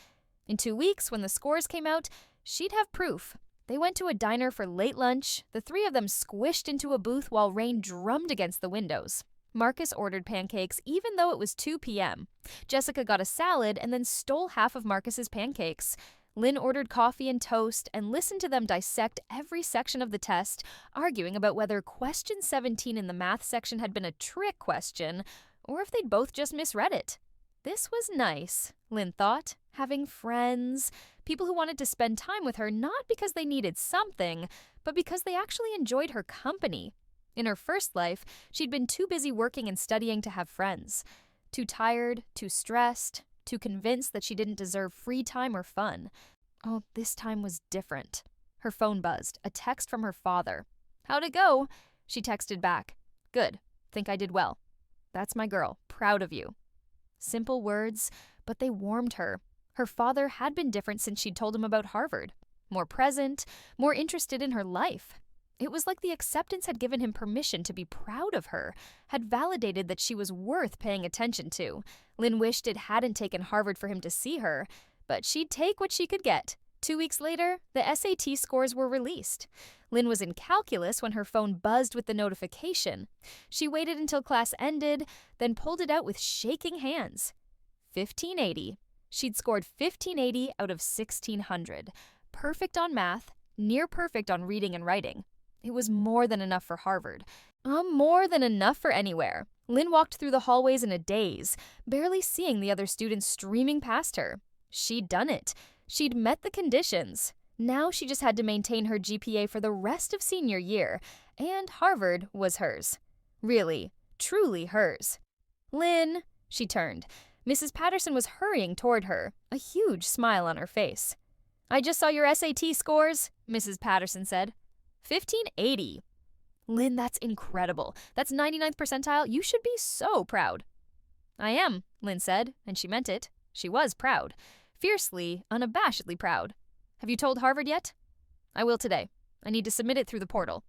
In 2 weeks, when the scores came out, she'd have proof. They went to a diner for late lunch, the 3 of them squished into a booth while rain drummed against the windows. Marcus ordered pancakes even though it was 2 p.m. Jessica got a salad and then stole half of Marcus's pancakes. Lynn ordered coffee and toast and listened to them dissect every section of the test, arguing about whether question 17 in the math section had been a trick question or if they'd both just misread it. This was nice, Lynn thought, having friends, people who wanted to spend time with her not because they needed something, but because they actually enjoyed her company. In her first life, she'd been too busy working and studying to have friends. Too tired, too stressed, too convinced that she didn't deserve free time or fun. Oh, this time was different. Her phone buzzed, a text from her father. "How'd it go?" She texted back. "Good. Think I did well. That's my girl. Proud of you." Simple words, but they warmed her. Her father had been different since she'd told him about Harvard. More present, more interested in her life. It was like the acceptance had given him permission to be proud of her, had validated that she was worth paying attention to. Lynn wished it hadn't taken Harvard for him to see her, but she'd take what she could get. 2 weeks later, the SAT scores were released. Lynn was in calculus when her phone buzzed with the notification. She waited until class ended, then pulled it out with shaking hands. 1580. She'd scored 1580 out of 1600. Perfect on math, near perfect on reading and writing. It was more than enough for Harvard. More than enough for anywhere. Lynn walked through the hallways in a daze, barely seeing the other students streaming past her. She'd done it. She'd met the conditions. Now she just had to maintain her GPA for the rest of senior year, and Harvard was hers. Really, truly hers. "Lynn," she turned. Mrs. Patterson was hurrying toward her, a huge smile on her face. "I just saw your SAT scores," Mrs. Patterson said. 1580. "Lynn, that's incredible. That's 99th percentile. You should be so proud." "I am," Lynn said, and she meant it. She was proud. Fiercely, unabashedly proud. "Have you told Harvard yet?" "I will today. I need to submit it through the portal."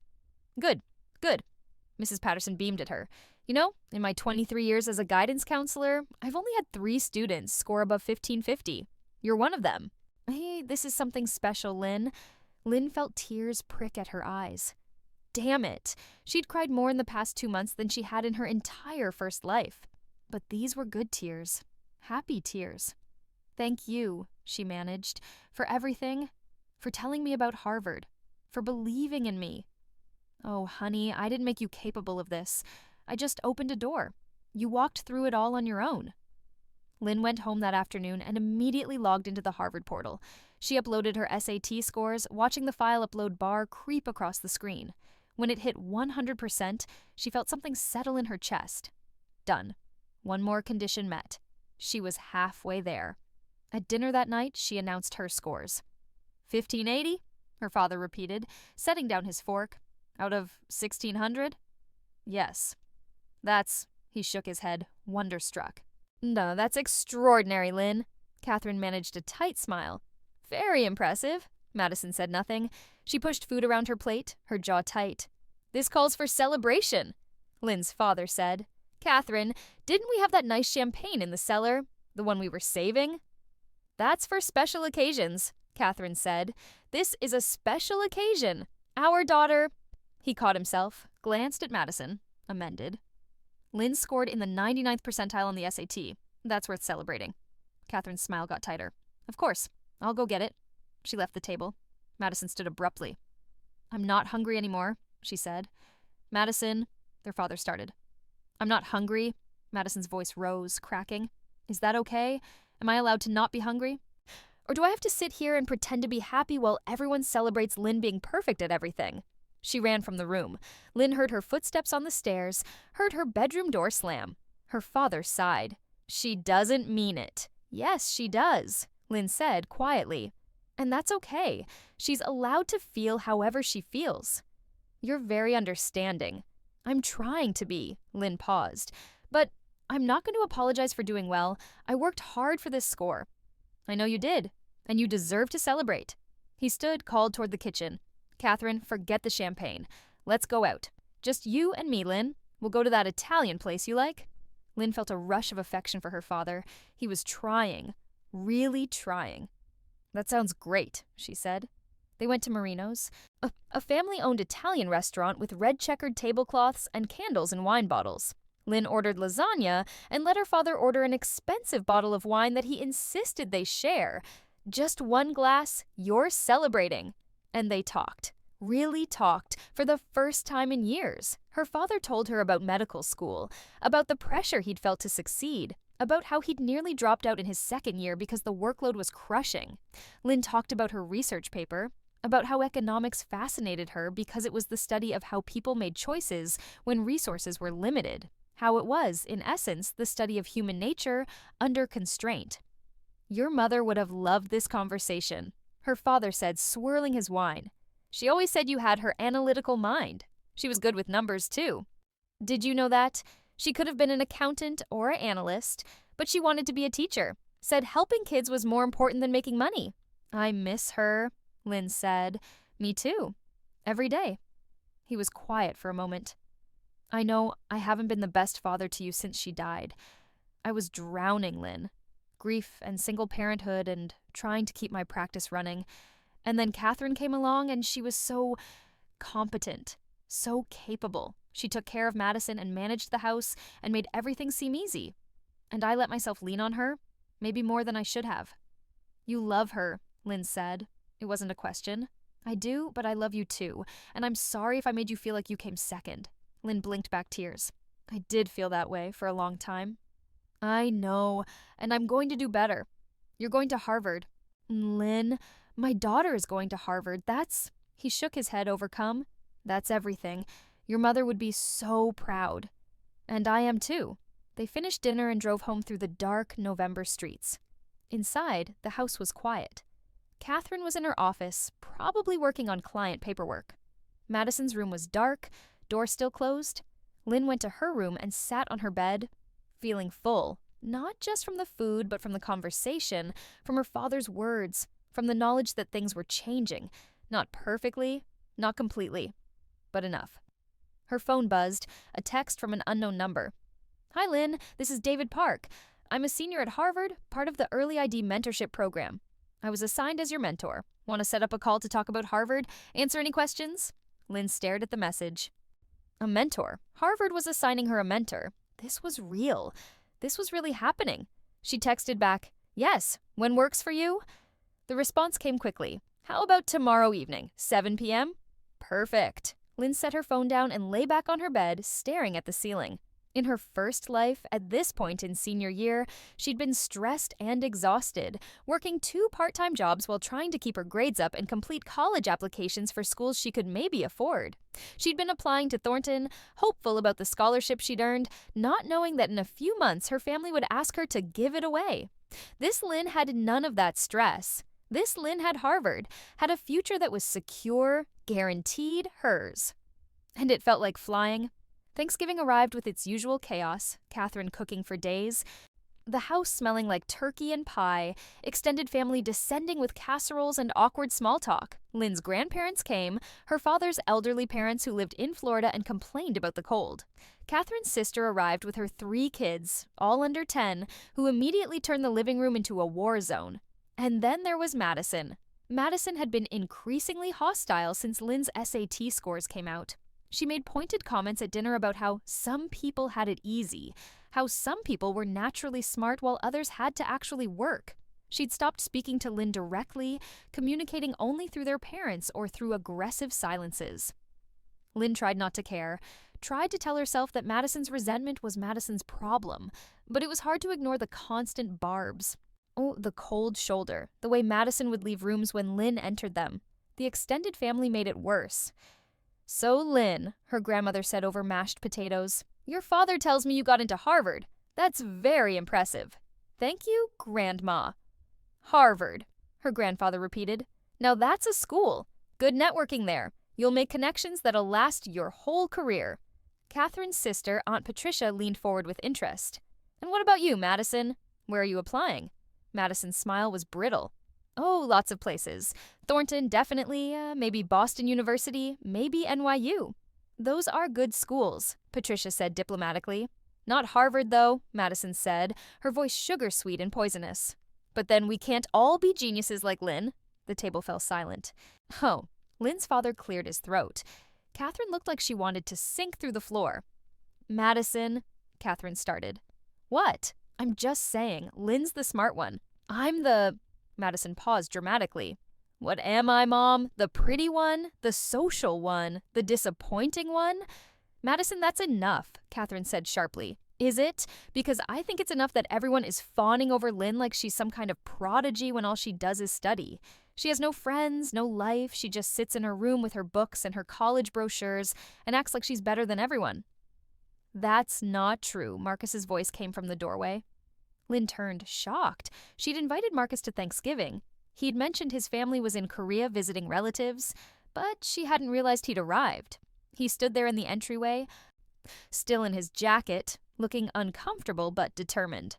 Good. Mrs. Patterson beamed at her. "You know, in my 23 years as a guidance counselor, I've only had 3 students score above 1550. You're one of them." "Hey, this is something special, Lynn." Lynn felt tears prick at her eyes. Damn it. She'd cried more in the past 2 months than she had in her entire first life. But these were good tears. Happy tears. "Thank you," she managed, "for everything. For telling me about Harvard. For believing in me." "Oh, honey, I didn't make you capable of this. I just opened a door. You walked through it all on your own." Lynn went home that afternoon and immediately logged into the Harvard portal. She uploaded her SAT scores, watching the file upload bar creep across the screen. When it hit 100%, she felt something settle in her chest. Done. One more condition met. She was halfway there. At dinner that night, she announced her scores. 1580, her father repeated, setting down his fork. "Out of 1600? "Yes." He shook his head, wonderstruck. "No, that's extraordinary, Lynn." Catherine managed a tight smile. "Very impressive." Madison said nothing. She pushed food around her plate, her jaw tight. "This calls for celebration," Lynn's father said. "Catherine, didn't we have that nice champagne in the cellar? The one we were saving?" "That's for special occasions," Catherine said. "This is a special occasion. Our daughter—" He caught himself, glanced at Madison, amended. "Lynn scored in the 99th percentile on the SAT. That's worth celebrating." Catherine's smile got tighter. "Of course. I'll go get it." She left the table. Madison stood abruptly. "I'm not hungry anymore," she said. "Madison," their father started. "I'm not hungry." Madison's voice rose, cracking. "Is that okay? Am I allowed to not be hungry? Or do I have to sit here and pretend to be happy while everyone celebrates Lynn being perfect at everything?" She ran from the room. Lynn heard her footsteps on the stairs, heard her bedroom door slam. Her father sighed. "She doesn't mean it." "Yes, she does," Lynn said quietly. "And that's okay. She's allowed to feel however she feels." "You're very understanding." "I'm trying to be," Lynn paused. "But I'm not going to apologize for doing well. I worked hard for this score." "I know you did, and you deserve to celebrate." He stood, called toward the kitchen. "Catherine, forget the champagne. Let's go out. Just you and me, Lynn. We'll go to that Italian place you like." Lynn felt a rush of affection for her father. He was trying, really trying. "That sounds great," she said. They went to Marino's, a family-owned Italian restaurant with red checkered tablecloths and candles and wine bottles. Lynn ordered lasagna and let her father order an expensive bottle of wine that he insisted they share. "Just one glass, you're celebrating." And they talked, really talked, for the first time in years. Her father told her about medical school, about the pressure he'd felt to succeed, about how he'd nearly dropped out in his second year because the workload was crushing. Lynn talked about her research paper, about how economics fascinated her because it was the study of how people made choices when resources were limited, how it was, in essence, the study of human nature under constraint. "Your mother would have loved this conversation," her father said, swirling his wine. "She always said you had her analytical mind. She was good with numbers, too. Did you know that? She could have been an accountant or an analyst, but she wanted to be a teacher. Said helping kids was more important than making money." "I miss her," Lynn said. "Me too. Every day." He was quiet for a moment. "I know I haven't been the best father to you since she died. I was drowning, Lynn. Grief and single parenthood and trying to keep my practice running. And then Catherine came along and she was so competent, so capable. She took care of Madison and managed the house and made everything seem easy. And I let myself lean on her, maybe more than I should have." "You love her," Lynn said. It wasn't a question. "I do, but I love you too, and I'm sorry if I made you feel like you came second." Lynn blinked back tears. "I did feel that way for a long time." "I know, and I'm going to do better. You're going to Harvard." "Lynn, my daughter is going to Harvard. That's—" He shook his head, overcome. "That's everything. Your mother would be so proud. And I am too." They finished dinner and drove home through the dark November streets. Inside, the house was quiet. Catherine was in her office, probably working on client paperwork. Madison's room was dark, door still closed. Lynn went to her room and sat on her bed, feeling full, not just from the food, but from the conversation, from her father's words, from the knowledge that things were changing. Not perfectly, not completely, but enough. Her phone buzzed, a text from an unknown number. "Hi, Lynn. This is David Park. I'm a senior at Harvard, part of the Early ID Mentorship Program. I was assigned as your mentor. Want to set up a call to talk about Harvard? Answer any questions?" Lynn stared at the message. A mentor. Harvard was assigning her a mentor. This was real. This was really happening. She texted back, "Yes, when works for you?" The response came quickly. "How about tomorrow evening, 7 p.m.? "Perfect." Lynn set her phone down and lay back on her bed, staring at the ceiling. In her first life, at this point in senior year, she'd been stressed and exhausted, working 2 part-time jobs while trying to keep her grades up and complete college applications for schools she could maybe afford. She'd been applying to Thornton, hopeful about the scholarship she'd earned, not knowing that in a few months her family would ask her to give it away. This Lynn had none of that stress. This Lynn had Harvard, had a future that was secure, guaranteed hers. And it felt like flying. Thanksgiving arrived with its usual chaos, Catherine cooking for days, the house smelling like turkey and pie, extended family descending with casseroles and awkward small talk. Lynn's grandparents came, her father's elderly parents who lived in Florida and complained about the cold. Catherine's sister arrived with her 3 kids, all under 10, who immediately turned the living room into a war zone. And then there was Madison. Madison had been increasingly hostile since Lynn's SAT scores came out. She made pointed comments at dinner about how some people had it easy, how some people were naturally smart while others had to actually work. She'd stopped speaking to Lynn directly, communicating only through their parents or through aggressive silences. Lynn tried not to care, tried to tell herself that Madison's resentment was Madison's problem, but it was hard to ignore the constant barbs. Oh, the cold shoulder, the way Madison would leave rooms when Lynn entered them. The extended family made it worse. "So, Lynn," her grandmother said over mashed potatoes, "your father tells me you got into Harvard. That's very impressive." "Thank you, Grandma." "Harvard," her grandfather repeated. "Now that's a school. Good networking there. You'll make connections that'll last your whole career." Catherine's sister, Aunt Patricia, leaned forward with interest. "And what about you, Madison? Where are you applying?" Madison's smile was brittle. "Oh, lots of places. Thornton, definitely. Maybe Boston University. Maybe NYU." "Those are good schools," Patricia said diplomatically. "Not Harvard, though," Madison said, her voice sugar-sweet and poisonous. "But then we can't all be geniuses like Lynn." The table fell silent. Oh, Lynn's father cleared his throat. Catherine looked like she wanted to sink through the floor. "Madison," Catherine started. "What? I'm just saying, Lynn's the smart one. I'm the—" Madison paused dramatically. "What am I, Mom? The pretty one? The social one? The disappointing one?" "Madison, that's enough," Catherine said sharply. "Is it? Because I think it's enough that everyone is fawning over Lynn like she's some kind of prodigy when all she does is study. She has no friends, no life. She just sits in her room with her books and her college brochures and acts like she's better than everyone." "That's not true," Marcus's voice came from the doorway. Lynn turned, shocked. She'd invited Marcus to Thanksgiving. He'd mentioned his family was in Korea visiting relatives, but she hadn't realized he'd arrived. He stood there in the entryway, still in his jacket, looking uncomfortable but determined.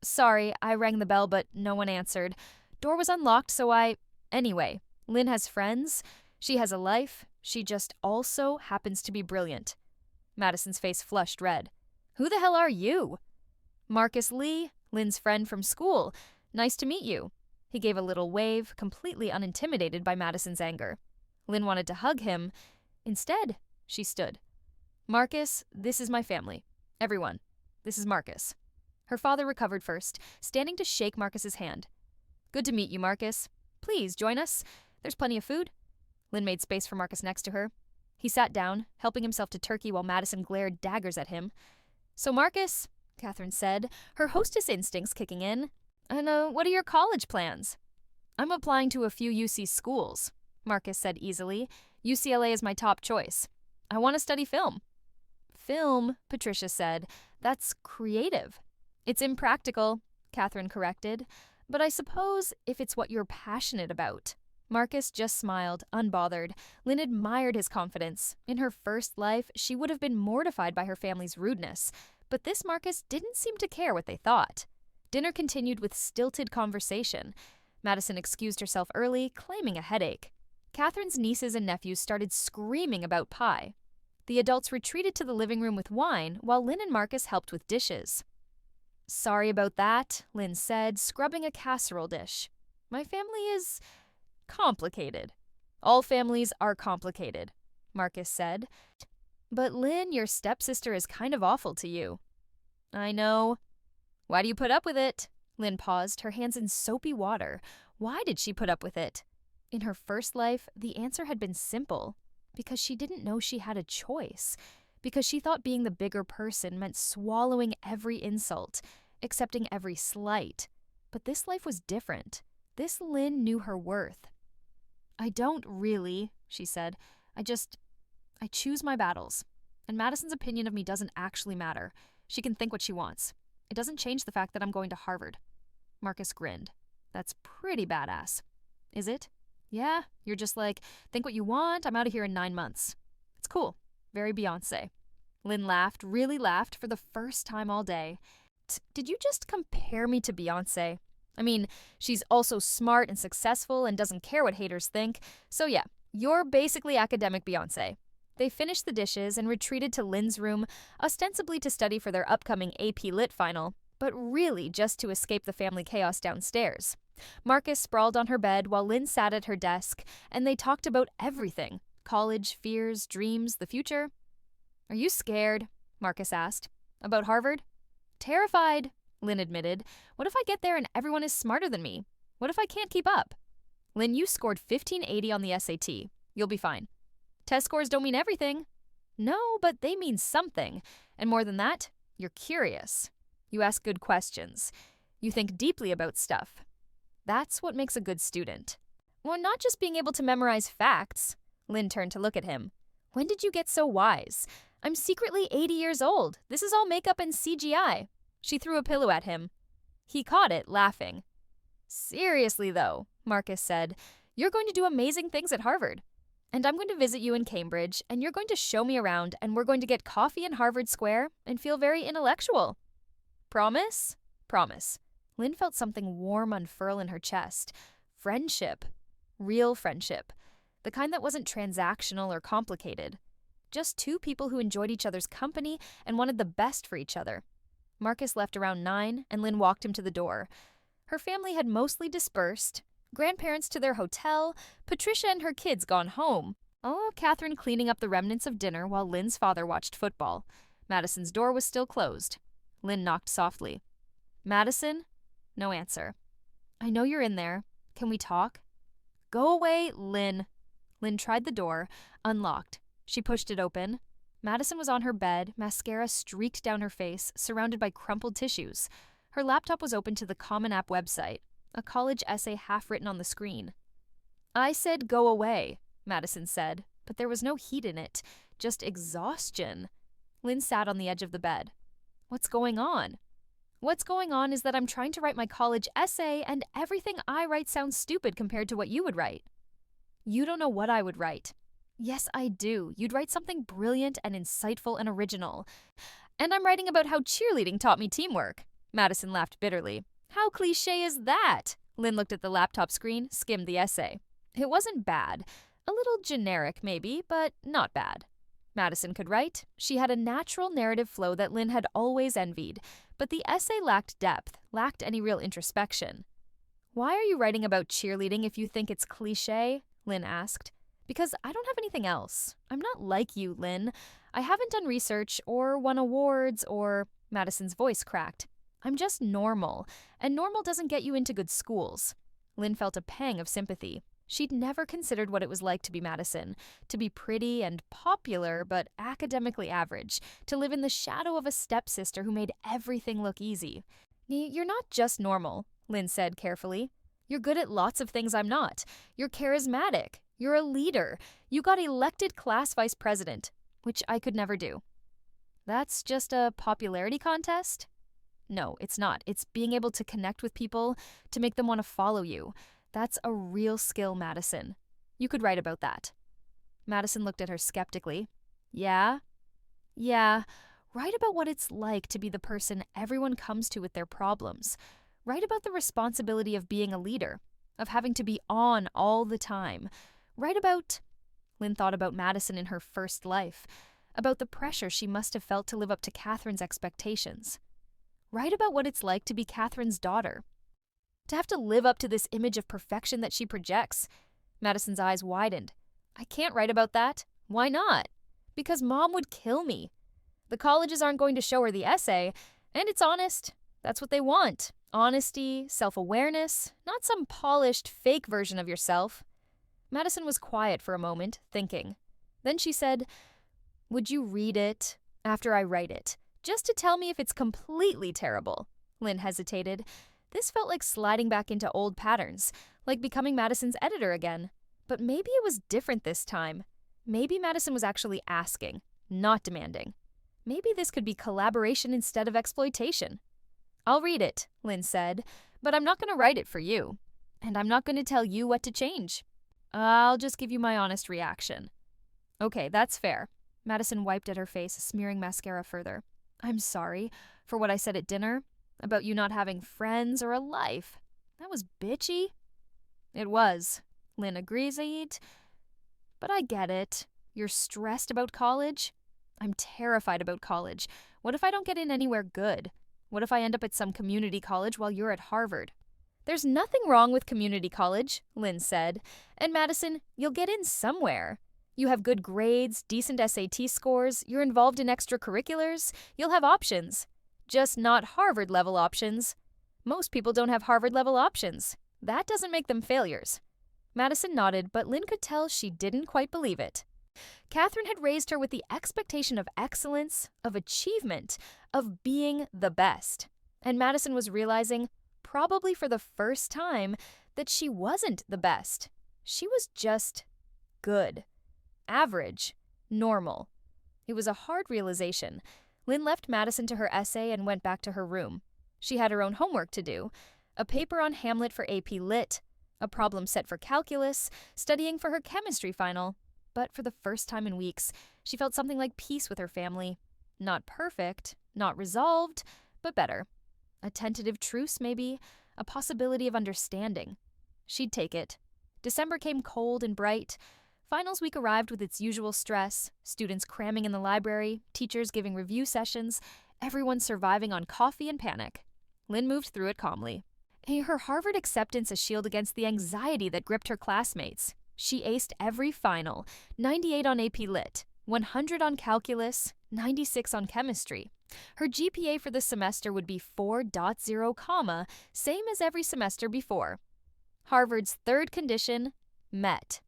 "Sorry, I rang the bell, but no one answered. Door was unlocked, so Anyway, Lynn has friends. She has a life. She just also happens to be brilliant." Madison's face flushed red. "Who the hell are you?" "Marcus Lee, Lynn's friend from school. Nice to meet you." He gave a little wave, completely unintimidated by Madison's anger. Lynn wanted to hug him. Instead, she stood. "Marcus, this is my family. Everyone. This is Marcus." Her father recovered first, standing to shake Marcus's hand. "Good to meet you, Marcus. Please join us. There's plenty of food." Lynn made space for Marcus next to her. He sat down, helping himself to turkey while Madison glared daggers at him. "So, Marcus," Catherine said, her hostess instincts kicking in, "and what are your college plans?" "I'm applying to a few UC schools," Marcus said easily. "UCLA is my top choice. I want to study film." "Film," Patricia said. "That's creative." "It's impractical," Catherine corrected. "But I suppose if it's what you're passionate about." Marcus just smiled, unbothered. Lynn admired his confidence. In her first life, she would have been mortified by her family's rudeness. But this Marcus didn't seem to care what they thought. Dinner continued with stilted conversation. Madison excused herself early, claiming a headache. Catherine's nieces and nephews started screaming about pie. The adults retreated to the living room with wine, while Lynn and Marcus helped with dishes. "Sorry about that," Lynn said, scrubbing a casserole dish. "My family is complicated." "All families are complicated," Marcus said. "But Lynn, your stepsister is kind of awful to you." "I know." "Why do you put up with it?" Lynn paused, her hands in soapy water. Why did she put up with it? In her first life, the answer had been simple. Because she didn't know she had a choice. Because she thought being the bigger person meant swallowing every insult, accepting every slight. But this life was different. This Lynn knew her worth. "I don't really," she said. I choose my battles. And Madison's opinion of me doesn't actually matter. She can think what she wants. It doesn't change the fact that I'm going to Harvard." Marcus grinned. "That's pretty badass." "Is it?" "Yeah, you're just like, think what you want, I'm out of here in 9 months. It's cool. Very Beyoncé." Lynn laughed, really laughed, for the first time all day. Did you just compare me to Beyoncé? I mean, she's also smart and successful and doesn't care what haters think. So yeah, you're basically academic Beyoncé. They finished the dishes and retreated to Lynn's room, ostensibly to study for their upcoming AP Lit final, but really just to escape the family chaos downstairs. Marcus sprawled on her bed while Lynn sat at her desk, and they talked about everything: college, fears, dreams, the future. Are you scared? Marcus asked. About Harvard? Terrified, Lynn admitted. What if I get there and everyone is smarter than me? What if I can't keep up? Lynn, you scored 1580 on the SAT. You'll be fine. Test scores don't mean everything. No, but they mean something. And more than that, you're curious. You ask good questions. You think deeply about stuff. That's what makes a good student. Well, not just being able to memorize facts. Lynn turned to look at him. When did you get so wise? I'm secretly 80 years old. This is all makeup and CGI. She threw a pillow at him. He caught it, laughing. Seriously, though, Marcus said, you're going to do amazing things at Harvard. And I'm going to visit you in Cambridge, and you're going to show me around, and we're going to get coffee in Harvard Square and feel very intellectual. Promise? Promise. Lynn felt something warm unfurl in her chest. Friendship. Real friendship. The kind that wasn't transactional or complicated. Just two people who enjoyed each other's company and wanted the best for each other. Marcus left around 9, and Lynn walked him to the door. Her family had mostly dispersed. Grandparents to their hotel, Patricia and her kids gone home. Oh, Catherine cleaning up the remnants of dinner while Lynn's father watched football. Madison's door was still closed. Lynn knocked softly. Madison? No answer. I know you're in there. Can we talk? Go away, Lynn. Lynn tried the door, unlocked. She pushed it open. Madison was on her bed, mascara streaked down her face, surrounded by crumpled tissues. Her laptop was open to the Common App website, a college essay half-written on the screen. I said go away, Madison said, but there was no heat in it, just exhaustion. Lynn sat on the edge of the bed. What's going on? What's going on is that I'm trying to write my college essay, and everything I write sounds stupid compared to what you would write. You don't know what I would write. Yes, I do. You'd write something brilliant and insightful and original. And I'm writing about how cheerleading taught me teamwork. Madison laughed bitterly. How cliché is that? Lynn looked at the laptop screen, skimmed the essay. It wasn't bad. A little generic, maybe, but not bad. Madison could write. She had a natural narrative flow that Lynn had always envied, but the essay lacked depth, lacked any real introspection. Why are you writing about cheerleading if you think it's cliché? Lynn asked. Because I don't have anything else. I'm not like you, Lynn. I haven't done research or won awards or... Madison's voice cracked. I'm just normal, and normal doesn't get you into good schools. Lynn felt a pang of sympathy. She'd never considered what it was like to be Madison, to be pretty and popular but academically average, to live in the shadow of a stepsister who made everything look easy. You're not just normal, Lynn said carefully. You're good at lots of things I'm not. You're charismatic. You're a leader. You got elected class vice president, which I could never do. That's just a popularity contest? No, it's not. It's being able to connect with people, to make them want to follow you. That's a real skill, Madison. You could write about that. Madison looked at her skeptically. Yeah? Yeah. Write about what it's like to be the person everyone comes to with their problems. Write about the responsibility of being a leader, of having to be on all the time. Write about... Lynn thought about Madison in her first life, about the pressure she must have felt to live up to Catherine's expectations. Write about what it's like to be Catherine's daughter. To have to live up to this image of perfection that she projects. Madison's eyes widened. I can't write about that. Why not? Because Mom would kill me. The colleges aren't going to show her the essay, and it's honest. That's what they want. Honesty, self-awareness, not some polished, fake version of yourself. Madison was quiet for a moment, thinking. Then she said, Would you read it after I write it, just to tell me if it's completely terrible? Lynn hesitated. This felt like sliding back into old patterns, like becoming Madison's editor again. But maybe it was different this time. Maybe Madison was actually asking, not demanding. Maybe this could be collaboration instead of exploitation. I'll read it, Lynn said, but I'm not going to write it for you. And I'm not going to tell you what to change. I'll just give you my honest reaction. Okay, that's fair. Madison wiped at her face, smearing mascara further. I'm sorry for what I said at dinner, about you not having friends or a life. That was bitchy. It was. Lynn agrees, but I get it. You're stressed about college? I'm terrified about college. What if I don't get in anywhere good? What if I end up at some community college while you're at Harvard? "There's nothing wrong with community college," Lynn said. "And Madison, you'll get in somewhere. You have good grades, decent SAT scores, you're involved in extracurriculars, you'll have options. Just not Harvard-level options. Most people don't have Harvard-level options. That doesn't make them failures." Madison nodded, but Lynn could tell she didn't quite believe it. Catherine had raised her with the expectation of excellence, of achievement, of being the best. And Madison was realizing, probably for the first time, that she wasn't the best. She was just good. Average. Normal. It was a hard realization. Lynn left Madison to her essay and went back to her room. She had her own homework to do. A paper on Hamlet for AP Lit, a problem set for calculus, studying for her chemistry final. But for the first time in weeks, she felt something like peace with her family. Not perfect, not resolved, but better. A tentative truce, maybe, a possibility of understanding. She'd take it. December came cold and bright. Finals week arrived with its usual stress, students cramming in the library, teachers giving review sessions, everyone surviving on coffee and panic. Lynn moved through it calmly. Her Harvard acceptance a shield against the anxiety that gripped her classmates. She aced every final, 98 on AP Lit, 100 on calculus, 96 on chemistry. Her GPA for the semester would be 4.0, same as every semester before. Harvard's third condition, met.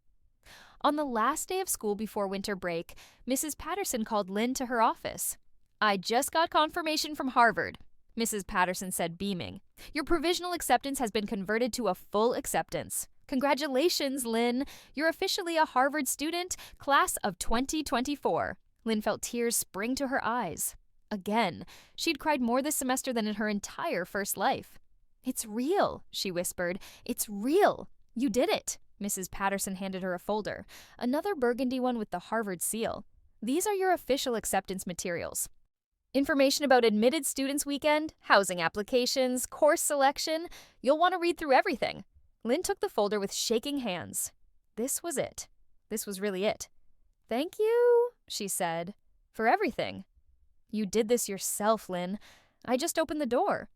On the last day of school before winter break, Mrs. Patterson called Lynn to her office. "I just got confirmation from Harvard," Mrs. Patterson said, beaming. "Your provisional acceptance has been converted to a full acceptance. Congratulations, Lynn. You're officially a Harvard student, class of 2024. Lynn felt tears spring to her eyes. Again, she'd cried more this semester than in her entire first life. "It's real," she whispered. "It's real. You did it." Mrs. Patterson handed her a folder, another burgundy one with the Harvard seal. "These are your official acceptance materials. Information about admitted students weekend, housing applications, course selection. You'll want to read through everything." Lynn took the folder with shaking hands. This was it. This was really it. "Thank you," she said, "for everything." "You did this yourself, Lynn. I just opened the door."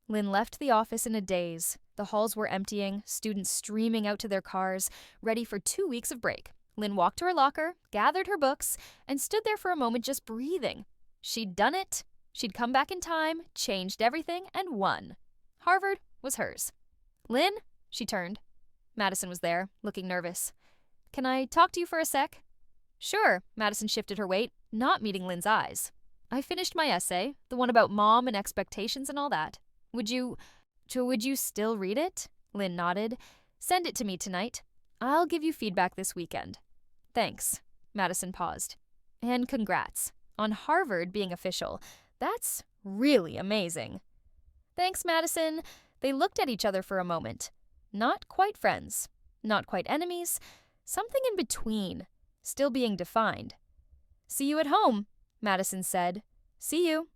Lynn left the office in a daze. The halls were emptying, students streaming out to their cars, ready for 2 weeks of break. Lynn walked to her locker, gathered her books, and stood there for a moment just breathing. She'd done it. She'd come back in time, changed everything, and won. Harvard was hers. "Lynn?" She turned. Madison was there, looking nervous. "Can I talk to you for a sec?" "Sure." Madison shifted her weight, not meeting Lynn's eyes. "I finished my essay, the one about mom and expectations and all that. Would you still read it?" Lynn nodded. "Send it to me tonight. I'll give you feedback this weekend." "Thanks." Madison paused. "And congrats on Harvard being official. That's really amazing." "Thanks, Madison." They looked at each other for a moment. Not quite friends, not quite enemies, something in between, still being defined. "See you at home," Madison said. "See you."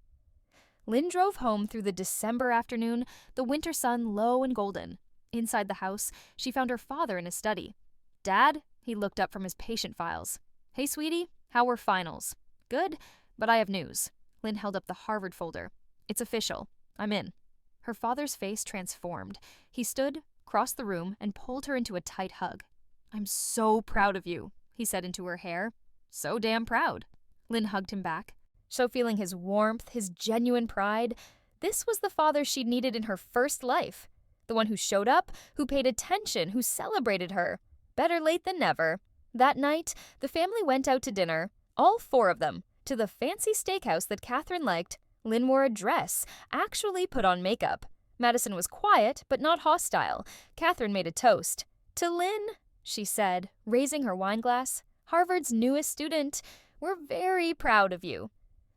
Lynn drove home through the December afternoon, the winter sun low and golden. Inside the house, she found her father in his study. "Dad?" He looked up from his patient files. "Hey, sweetie, how were finals?" "Good, but I have news." Lynn held up the Harvard folder. "It's official. I'm in." Her father's face transformed. He stood, crossed the room, and pulled her into a tight hug. "I'm so proud of you," he said into her hair. "So damn proud." Lynn hugged him back. So feeling his warmth, his genuine pride, this was the father she'd needed in her first life. The one who showed up, who paid attention, who celebrated her. Better late than never. That night, the family went out to dinner, all 4 of them, to the fancy steakhouse that Catherine liked. Lynn wore a dress, actually put on makeup. Madison was quiet, but not hostile. Catherine made a toast. "To Lynn," she said, raising her wine glass, "Harvard's newest student. We're very proud of you."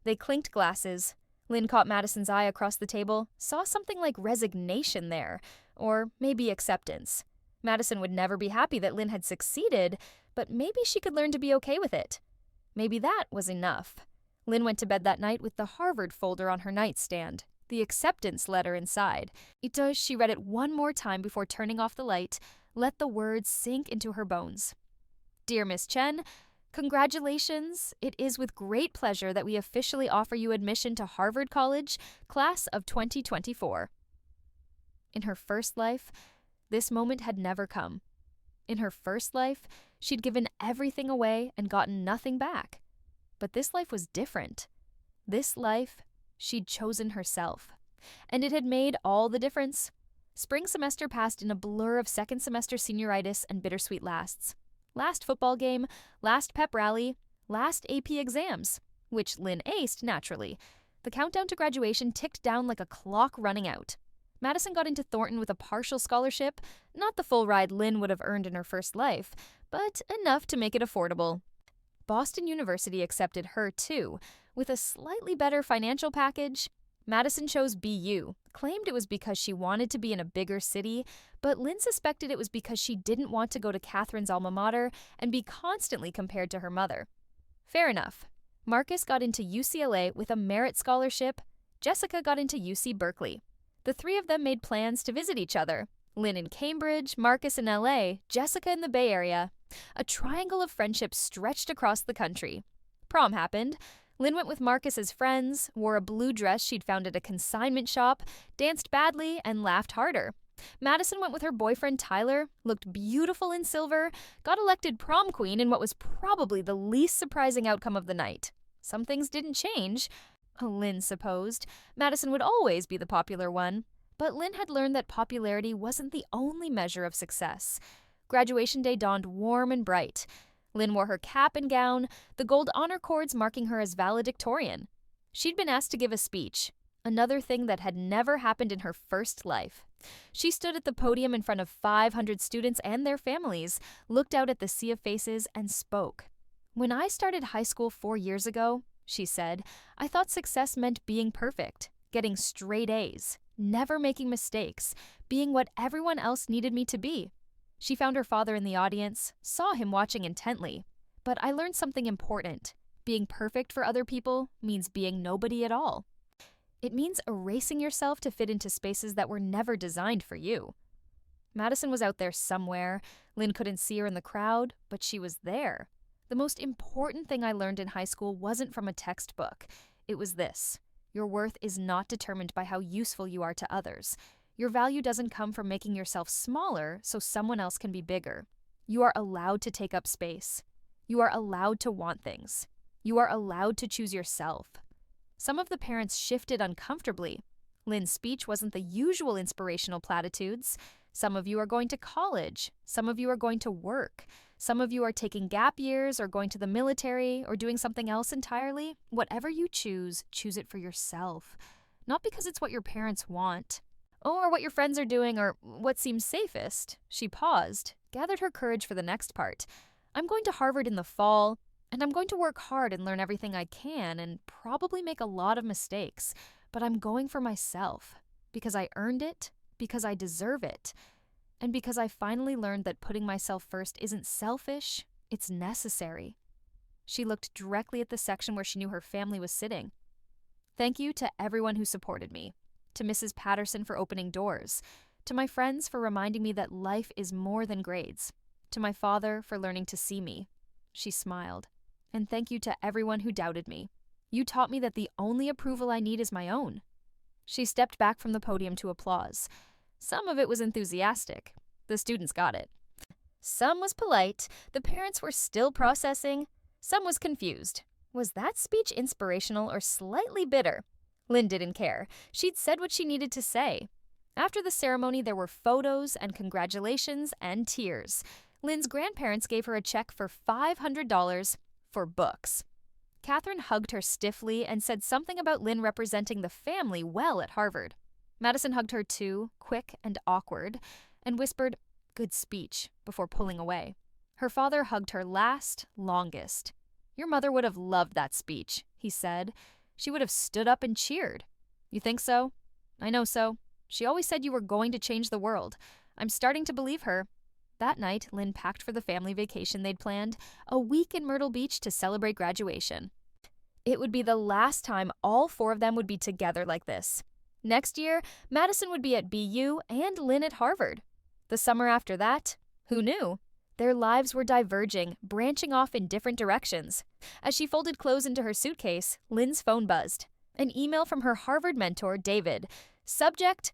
They clinked glasses. Lynn caught Madison's eye across the table, saw something like resignation there, or maybe acceptance. Madison would never be happy that Lynn had succeeded, but maybe she could learn to be okay with it. Maybe that was enough. Lynn went to bed that night with the Harvard folder on her nightstand, the acceptance letter inside. She read it one more time before turning off the light, let the words sink into her bones. "Dear Miss Chen, congratulations. It is with great pleasure that we officially offer you admission to Harvard College, class of 2024. In her first life, this moment had never come. In her first life, she'd given everything away and gotten nothing back. But this life was different. This life, she'd chosen herself. And it had made all the difference. Spring semester passed in a blur of second semester senioritis and bittersweet lasts. Last football game, last pep rally, last AP exams, which Lynn aced naturally. The countdown to graduation ticked down like a clock running out. Madison got into Thornton with a partial scholarship, not the full ride Lynn would have earned in her first life, but enough to make it affordable. Boston University accepted her too, with a slightly better financial package. Madison chose BU, claimed it was because she wanted to be in a bigger city, but Lynn suspected it was because she didn't want to go to Catherine's alma mater and be constantly compared to her mother. Fair enough. Marcus got into UCLA with a merit scholarship. Jessica got into UC Berkeley. The three of them made plans to visit each other. Lynn in Cambridge, Marcus in LA, Jessica in the Bay Area. A triangle of friendship stretched across the country. Prom happened. Lynn went with Marcus as friends, wore a blue dress she'd found at a consignment shop, danced badly, and laughed harder. Madison went with her boyfriend Tyler, looked beautiful in silver, got elected prom queen in what was probably the least surprising outcome of the night. Some things didn't change. Lynn supposed. Madison would always be the popular one. But Lynn had learned that popularity wasn't the only measure of success. Graduation day dawned warm and bright. Lynn wore her cap and gown, the gold honor cords marking her as valedictorian. She'd been asked to give a speech, another thing that had never happened in her first life. She stood at the podium in front of 500 students and their families, looked out at the sea of faces, and spoke. "When I started high school 4 years ago," she said, "I thought success meant being perfect, getting straight A's, never making mistakes, being what everyone else needed me to be." She found her father in the audience, saw him watching intently. "But I learned something important. Being perfect for other people means being nobody at all. It means erasing yourself to fit into spaces that were never designed for you." Madison was out there somewhere. Lynn couldn't see her in the crowd, but she was there. The most important thing I learned in high school wasn't from a textbook. It was this: your worth is not determined by how useful you are to others. Your value doesn't come from making yourself smaller so someone else can be bigger. You are allowed to take up space. You are allowed to want things. You are allowed to choose yourself. Some of the parents shifted uncomfortably. Lynn's speech wasn't the usual inspirational platitudes. Some of you are going to college. Some of you are going to work. Some of you are taking gap years or going to the military or doing something else entirely. Whatever you choose, choose it for yourself. Not because it's what your parents want, or what your friends are doing, or what seems safest. She paused, gathered her courage for the next part. "I'm going to Harvard in the fall, and I'm going to work hard and learn everything I can and probably make a lot of mistakes, but I'm going for myself, because I earned it, because I deserve it, and because I finally learned that putting myself first isn't selfish, it's necessary." She looked directly at the section where she knew her family was sitting. "Thank you to everyone who supported me. To Mrs. Patterson for opening doors. To my friends for reminding me that life is more than grades. To my father for learning to see me." She smiled. "And thank you to everyone who doubted me. You taught me that the only approval I need is my own." She stepped back from the podium to applause. Some of it was enthusiastic. The students got it. Some was polite. The parents were still processing. Some was confused. Was that speech inspirational or slightly bitter? Lynn didn't care. She'd said what she needed to say. After the ceremony, there were photos and congratulations and tears. Lynn's grandparents gave her a check for $500 for books. Catherine hugged her stiffly and said something about Lynn representing the family well at Harvard. Madison hugged her too, quick and awkward, and whispered, "Good speech," before pulling away. Her father hugged her last, longest. "Your mother would have loved that speech," he said. "She would have stood up and cheered." "You think so?" "I know so. She always said you were going to change the world. I'm starting to believe her." That night, Lynn packed for the family vacation they'd planned, a week in Myrtle Beach to celebrate graduation. It would be the last time all four of them would be together like this. Next year, Madison would be at BU and Lynn at Harvard. The summer after that, who knew? Their lives were diverging, branching off in different directions. As she folded clothes into her suitcase, Lynn's phone buzzed. An email from her Harvard mentor, David. Subject: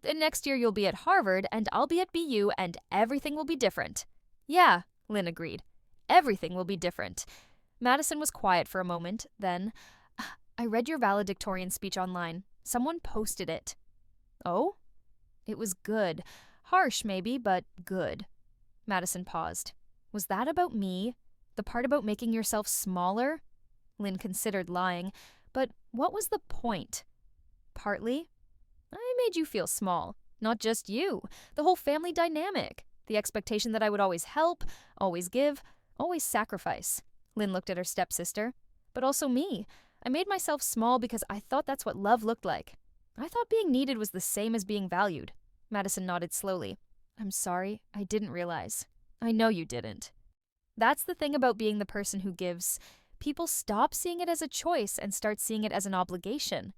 Then next year you'll be at Harvard and I'll be at BU and everything will be different. Yeah, Lynn agreed. Everything will be different. Madison was quiet for a moment, then, I read your valedictorian speech online. Someone posted it. Oh? It was good. Harsh, maybe, but good. Madison paused. Was that about me? The part about making yourself smaller? Lynn considered lying, but what was the point? Partly, I made you feel small. Not just you. The whole family dynamic. The expectation that I would always help, always give, always sacrifice. Lynn looked at her stepsister. But also me. I made myself small because I thought that's what love looked like. I thought being needed was the same as being valued. Madison nodded slowly. I'm sorry, I didn't realize. I know you didn't. That's the thing about being the person who gives. People stop seeing it as a choice and start seeing it as an obligation.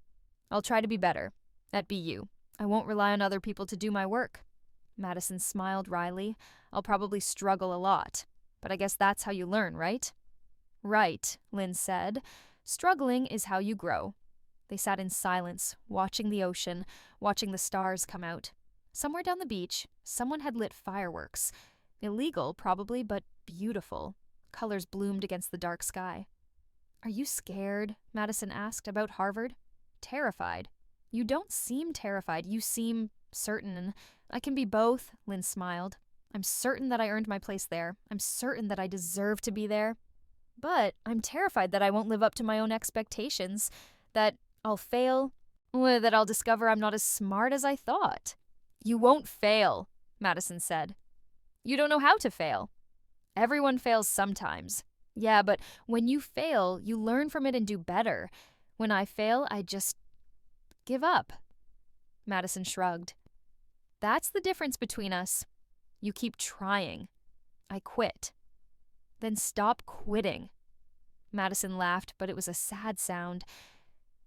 I'll try to be better. At BU. I won't rely on other people to do my work. Madison smiled wryly. I'll probably struggle a lot. But I guess that's how you learn, right? Right, Lynn said. Struggling is how you grow. They sat in silence, watching the ocean, watching the stars come out. Somewhere down the beach, someone had lit fireworks. Illegal, probably, but beautiful. Colors bloomed against the dark sky. Are you scared? Madison asked, about Harvard. Terrified. You don't seem terrified. You seem certain. I can be both, Lynn smiled. I'm certain that I earned my place there. I'm certain that I deserve to be there. But I'm terrified that I won't live up to my own expectations, that I'll fail, that I'll discover I'm not as smart as I thought. You won't fail, Madison said. You don't know how to fail. Everyone fails sometimes. Yeah, but when you fail, you learn from it and do better. When I fail, I just give up. Madison shrugged. That's the difference between us. You keep trying. I quit. Then stop quitting. Madison laughed, but it was a sad sound.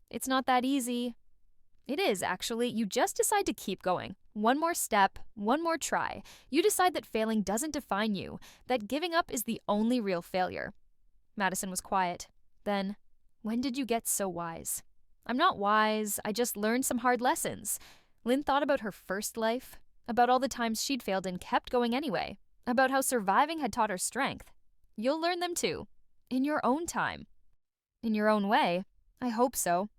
It's not that easy. It is, actually. You just decide to keep going. One more step, one more try. You decide that failing doesn't define you, that giving up is the only real failure. Madison was quiet. Then, when did you get so wise? I'm not wise. I just learned some hard lessons. Lynn thought about her first life, about all the times she'd failed and kept going anyway, about how surviving had taught her strength. You'll learn them too, in your own time. In your own way. I hope so.